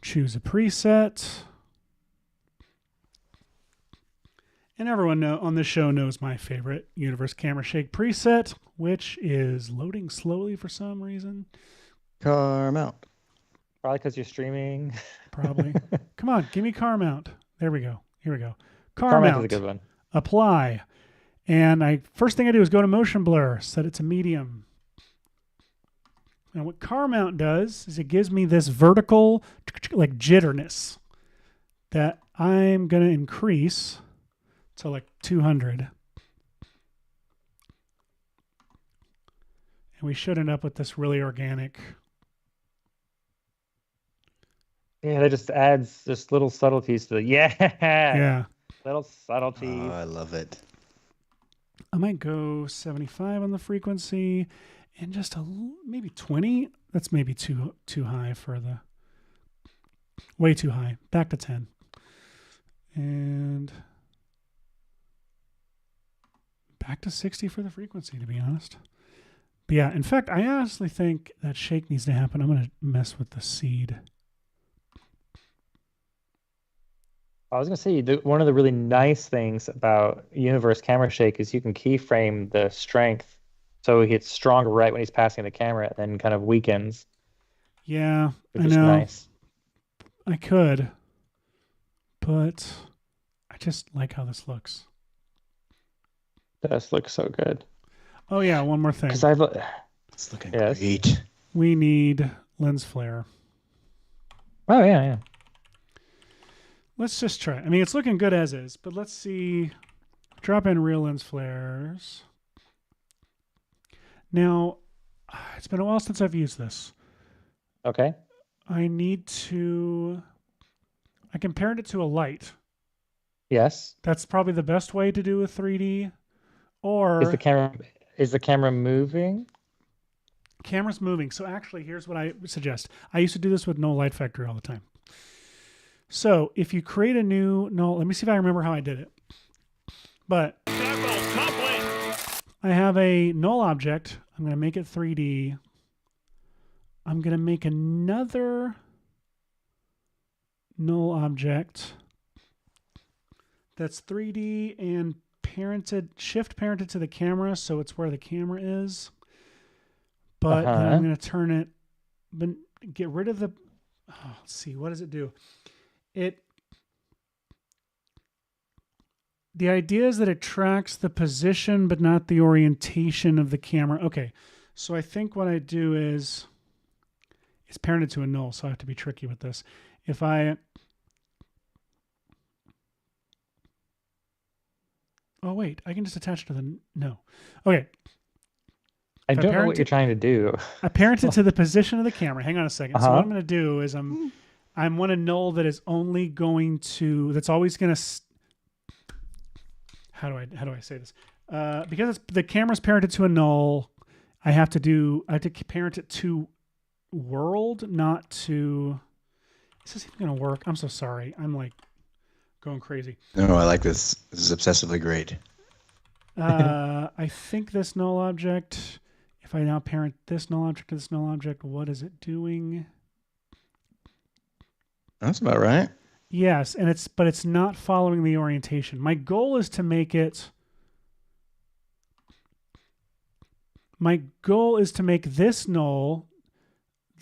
choose a preset. And everyone on this show knows my favorite universe camera shake preset, which is loading slowly for some reason. Car mount. Probably because you're streaming. Probably. Come on, give me car mount. There we go. Here we go. Car mount is a good one. Apply. And first thing I do is go to motion blur, set it to medium. And what car mount does is it gives me this vertical like jitterness that I'm going to increase to like 200. And we should end up with this really organic. Yeah, that just adds just little subtleties to it. Yeah. Little subtleties. Oh, I love it. I might go 75 on the frequency and just maybe 20. That's maybe too high for the... Way too high. Back to 10. And... back to 60 for the frequency, to be honest. But yeah, in fact, I honestly think that shake needs to happen. I'm going to mess with the seed. I was going to say, one of the really nice things about Universe Camera Shake is you can keyframe the strength so he gets stronger right when he's passing the camera and then kind of weakens. Yeah, which I is know. Nice. I could, but I just like how this looks. This looks so good. Oh yeah, one more thing. It's looking great. We need lens flare. Oh yeah. Let's just try. I mean, it's looking good as is, but let's see. Drop in real lens flares. Now, it's been a while since I've used this. Okay. I compared it to a light. Yes. That's probably the best way to do a 3D. Or is the camera moving? Camera's moving. So actually, here's what I suggest. I used to do this with null light factory all the time. So if you create a new null, let me see if I remember how I did it. But I have a null object. I'm going to make it 3D. I'm going to make another null object that's 3D and shift parented to the camera, so it's where the camera is. But then I'm going to turn it, but get rid of the, let's see, what does it do? The idea is that it tracks the position, but not the orientation of the camera. Okay, so I think what I do is, it's parented to a null, so I have to be tricky with this. Oh, wait, I can just attach it to no. Okay. I don't know what you're trying to do. I parent it to the position of the camera. Hang on a second. So what I'm going to do is I want a null that is only going to, that's always going to, how do I say this? Because the camera's parented to a null, I have to parent it to world, not to, is this even going to work? I'm so sorry. I'm like going crazy. No, I like this. This is obsessively great. I think this null object, if I now parent this null object to this null object, what is it doing? That's about right. Yes, and it's not following the orientation. My goal is to make it. My goal is to make this null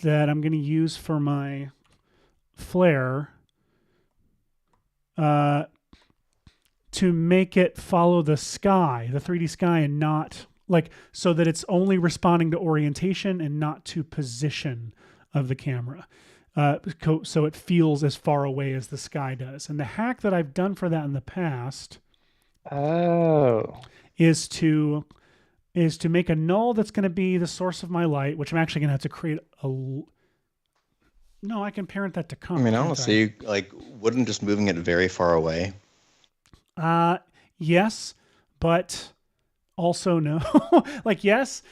that I'm going to use for my flare to make it follow the sky, the 3D sky, and not like so that it's only responding to orientation and not to position of the camera. So it feels as far away as the sky does. And the hack that I've done for that in the past is to make a null that's going to be the source of my light, which I'm actually going to have to create a... No, I can parent that to comp. I mean, honestly, like, wouldn't just moving it very far away? Yes, but also no. Like, yes,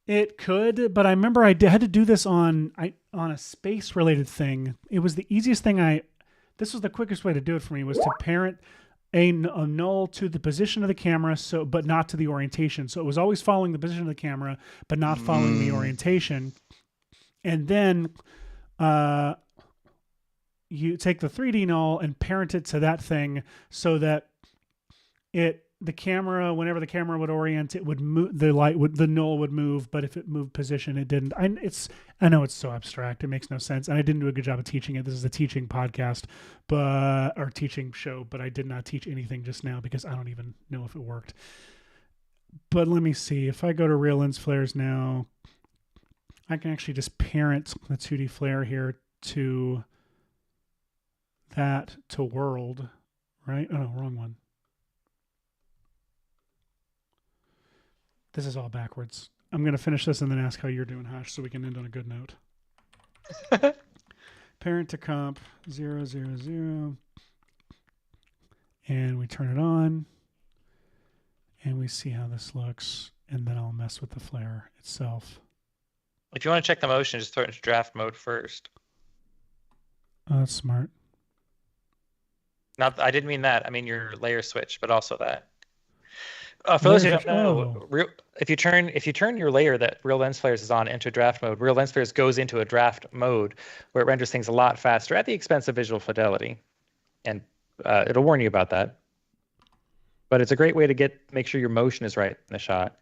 it could, but I remember I had to do this on a space-related thing. It was the easiest thing this was the quickest way to do it for me, was to parent a null to the position of the camera, but not to the orientation. So it was always following the position of the camera, but not following the orientation. And then you take the 3D null and parent it to that thing so that the camera, whenever the camera would orient, it would move, the null would move, but if it moved position, it didn't. I know it's so abstract, it makes no sense, and I didn't do a good job of teaching it. This is a teaching podcast, or teaching show, but I did not teach anything just now because I don't even know if it worked. But let me see. If I go to real lens flares now, I can actually just parent the 2D flare here to world, right? Oh, no, wrong one. This is all backwards. I'm going to finish this and then ask how you're doing, Hash, so we can end on a good note. Parent to comp 0, 0, 0. And we turn it on. And we see how this looks. And then I'll mess with the flare itself. If you want to check the motion, just throw it into draft mode first. Oh, that's smart. I didn't mean that. I mean your layer switch, but also that. For those who don't know, if you turn your layer that Real Lens Flares is on into draft mode, Real Lens Flares goes into a draft mode where it renders things a lot faster at the expense of visual fidelity, and it'll warn you about that. But it's a great way to make sure your motion is right in the shot.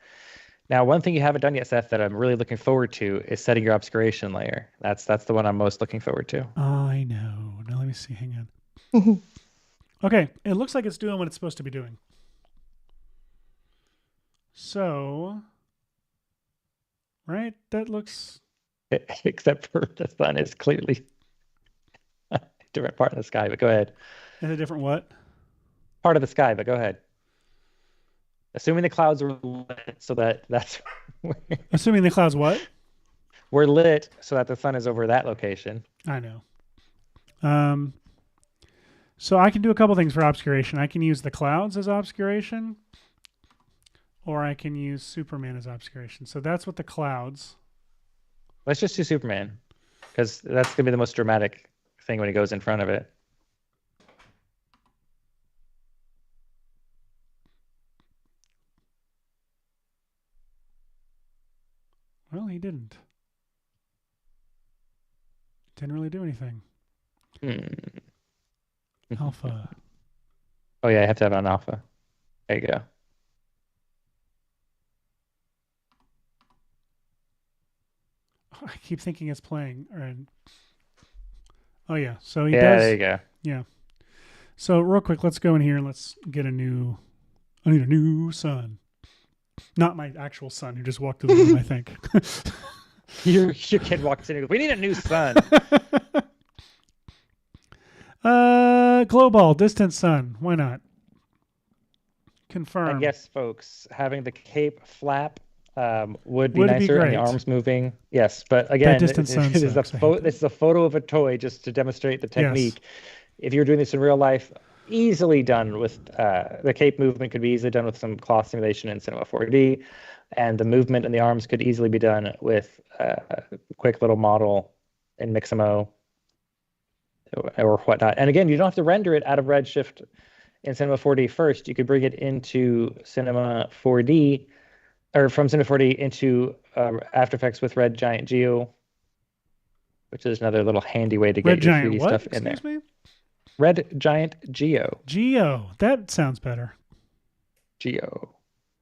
Now, one thing you haven't done yet, Seth, that I'm really looking forward to is setting your obscuration layer. That's the one I'm most looking forward to. I know. Now let me see. Hang on. Okay, it looks like it's doing what it's supposed to be doing. So, right? That looks... Except for the sun is clearly a different part of the sky, but go ahead. Is a different what? Part of the sky, but go ahead. Assuming the clouds are lit so that's... Assuming the clouds what? We're lit so that the sun is over that location. I know. So I can do a couple things for obscuration. I can use the clouds as obscuration, or I can use Superman as obscuration. So that's what the clouds. Let's just do Superman, because that's going to be the most dramatic thing when he goes in front of it. Well, he didn't. Didn't really do anything. Alpha. Oh yeah, I have to have it on alpha. There you go. I keep thinking it's playing. Oh yeah, so he does. Yeah, there you go. Yeah. So real quick, let's go in here and let's get I need a new sun. Not my actual son who just walked through the room, I think. Your kid walks in and goes, "We need a new sun." Global, distant sun. Why not? Confirm. And yes, folks, having the cape flap would be nicer, and the arms moving. Yes, but again, this is a photo of a toy just to demonstrate the technique. Yes. If you were doing this in real life, easily done with the cape movement could be easily done with some cloth simulation in Cinema 4D, and the movement and the arms could easily be done with a quick little model in Mixamo. or whatnot. And again, you don't have to render it out of Redshift in Cinema 4D first. You could bring it into Cinema 4D, or from Cinema 4D into After Effects with Red Giant Geo, which is another little handy way to get your 3D stuff in there. Me? Red Giant Geo. Geo. That sounds better. Geo.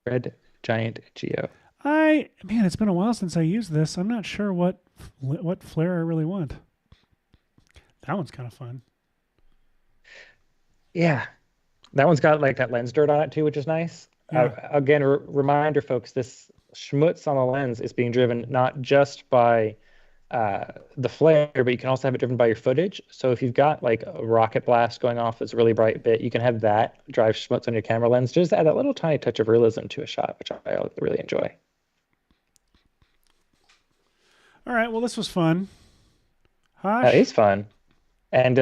Red Giant Geo. Man, it's been a while since I used this. I'm not sure what flare I really want. That one's kind of fun. Yeah. That one's got like that lens dirt on it too, which is nice. Yeah. Again, reminder, folks, this schmutz on the lens is being driven not just by the flare, but you can also have it driven by your footage. So if you've got like a rocket blast going off that's a really bright bit, you can have that drive schmutz on your camera lens. Just add that little tiny touch of realism to a shot, which I really enjoy. All right, well, this was fun. Hash? That is fun. And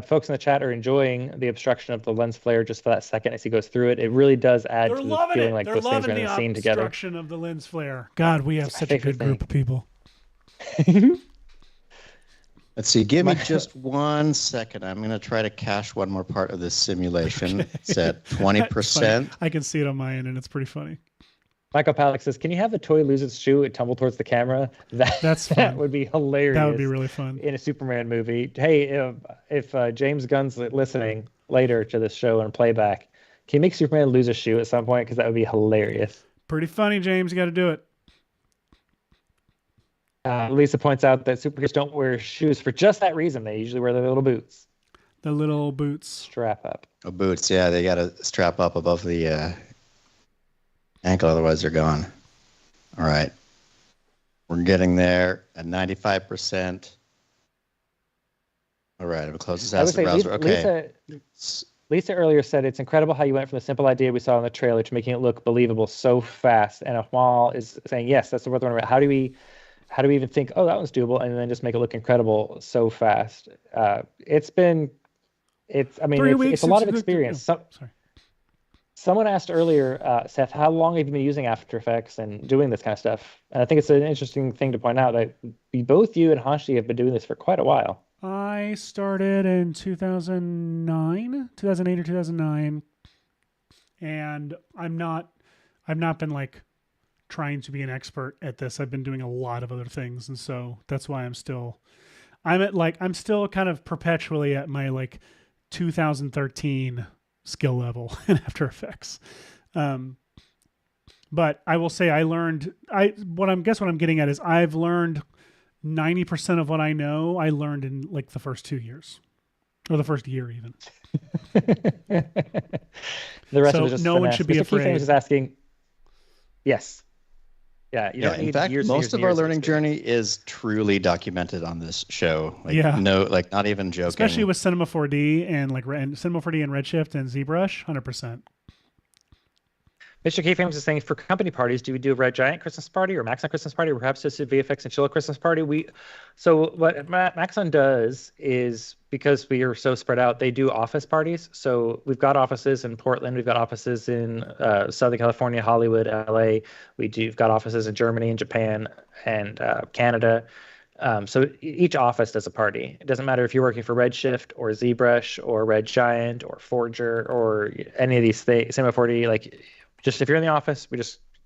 folks in the chat are enjoying the obstruction of the lens flare just for that second as he goes through it. It really does add to the feeling like those things are in the scene together. They're loving the obstruction of the lens flare. God, we have such a good group of people. Let's see. Give me just 1 second. I'm going to try to cache one more part of this simulation. Okay. It's at 20%. I can see it on my end, and it's pretty funny. Michael Palak says, "Can you have the toy lose its shoe and tumble towards the camera?" That's fun. That would be hilarious. That would be really fun in a Superman movie. Hey, if James Gunn's listening later to this show and playback, can you make Superman lose a shoe at some point? Because that would be hilarious. Pretty funny, James. You got to do it. Lisa points out that superheroes don't wear shoes for just that reason. They usually wear their little boots. The little boots. Strap up. Oh, boots, yeah. They got to strap up above the ankle, otherwise they're gone. All right. We're getting there at 95%. All right, I'm going to close this out of the browser. Okay. Lisa earlier said, "It's incredible how you went from the simple idea we saw in the trailer to making it look believable so fast." And Ahmal is saying, yes, that's the word about. How do we even think, oh, that one's doable, and then just make it look incredible so fast? It's a lot of experience. Someone asked earlier, Seth, how long have you been using After Effects and doing this kind of stuff? And I think it's an interesting thing to point out that both you and Hashi have been doing this for quite a while. I started in 2008 or 2009, and I've not been like trying to be an expert at this. I've been doing a lot of other things, and so that's why I'm still kind of perpetually at my like 2013 skill level in After Effects. But I will say what I'm getting at is I've learned 90% of what I know. I learned in like the first 2 years, or the first year even. The rest of it is just no one should be afraid. Is asking. Yes. Yeah. In fact, most of our learning journey is truly documented on this show. Not even joking. Especially with Cinema 4D and Cinema 4D and Redshift and ZBrush, 100%. Mr. K-Frames is saying, for company parties, do we do a Red Giant Christmas party or Maxon Christmas party, or perhaps just a VFX and Chilla Christmas party? So what Maxon does is, because we are so spread out, they do office parties. So we've got offices in Portland, we've got offices in Southern California, Hollywood, LA. We've got offices in Germany and Japan and Canada. So each office does a party. It doesn't matter if you're working for Redshift or ZBrush or Red Giant or Forger or any of these things, Cinema 4D, just if you're in the office,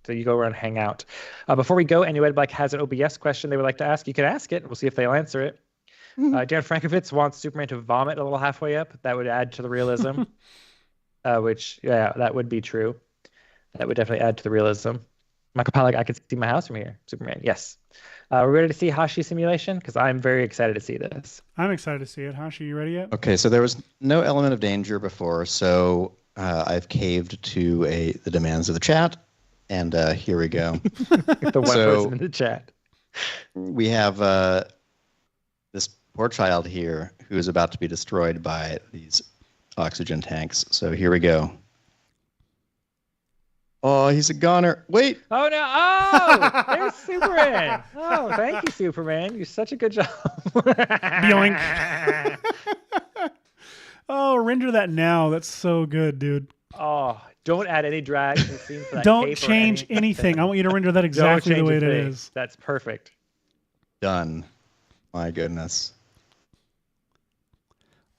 you go around and hang out. Before we go, anyone has an OBS question they would like to ask, you can ask it. We'll see if they'll answer it. Dan Frankovitz wants Superman to vomit a little halfway up. That would add to the realism, that would be true. That would definitely add to the realism. Michael Palak, I could see my house from here. Superman, yes. We're ready to see Hashi simulation? Because I'm very excited to see this. I'm excited to see it. Hashi, you ready yet? Okay, so there was no element of danger before, so I've caved to the demands of the chat, and here we go. The one person in the chat. We have this poor child here who is about to be destroyed by these oxygen tanks. So here we go. Oh, he's a goner. Wait. Oh, no. Oh, there's Superman. Oh, thank you, Superman. You're such a good job. Yoink. Oh, render that now. That's so good, dude. Oh, don't add any drag to the scene for that. Don't change anything. I want you to render that exactly the way it is. That's perfect. Done. My goodness.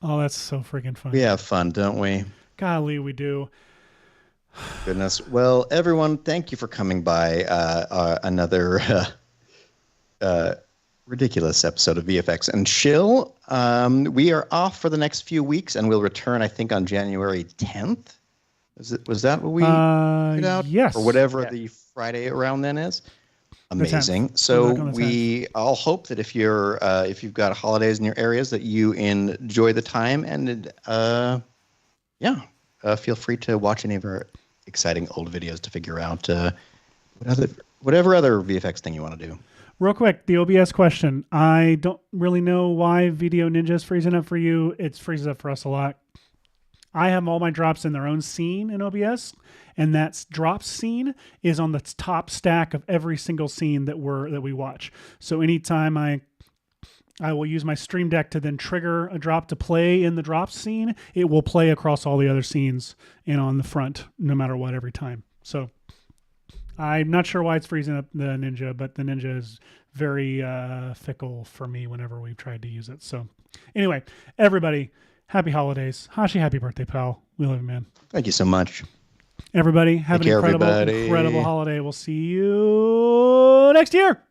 Oh, that's so freaking fun. We have fun, don't we? Golly, we do. Goodness. Well, everyone, thank you for coming by another ridiculous episode of VFX and Chill. We are off for the next few weeks, and we'll return, I think, on January 10th. Was that what we put out? Yes. Or whatever the Friday around then is. Amazing. So we all hope that if you've got holidays in your areas, that you enjoy the time, and feel free to watch any of our exciting old videos to figure out whatever other VFX thing you want to do. Real quick, the OBS question. I don't really know why Video Ninja is freezing up for you. It freezes up for us a lot. I have all my drops in their own scene in OBS, and that drops scene is on the top stack of every single scene that we watch. So anytime I will use my Stream Deck to then trigger a drop to play in the drop scene, it will play across all the other scenes and on the front, no matter what, every time. So I'm not sure why it's freezing up the Ninja, but the Ninja is very fickle for me whenever we've tried to use it. So anyway, everybody, happy holidays. Hashi, happy birthday, pal. We love you, man. Thank you so much. Everybody, have an incredible holiday. We'll see you next year.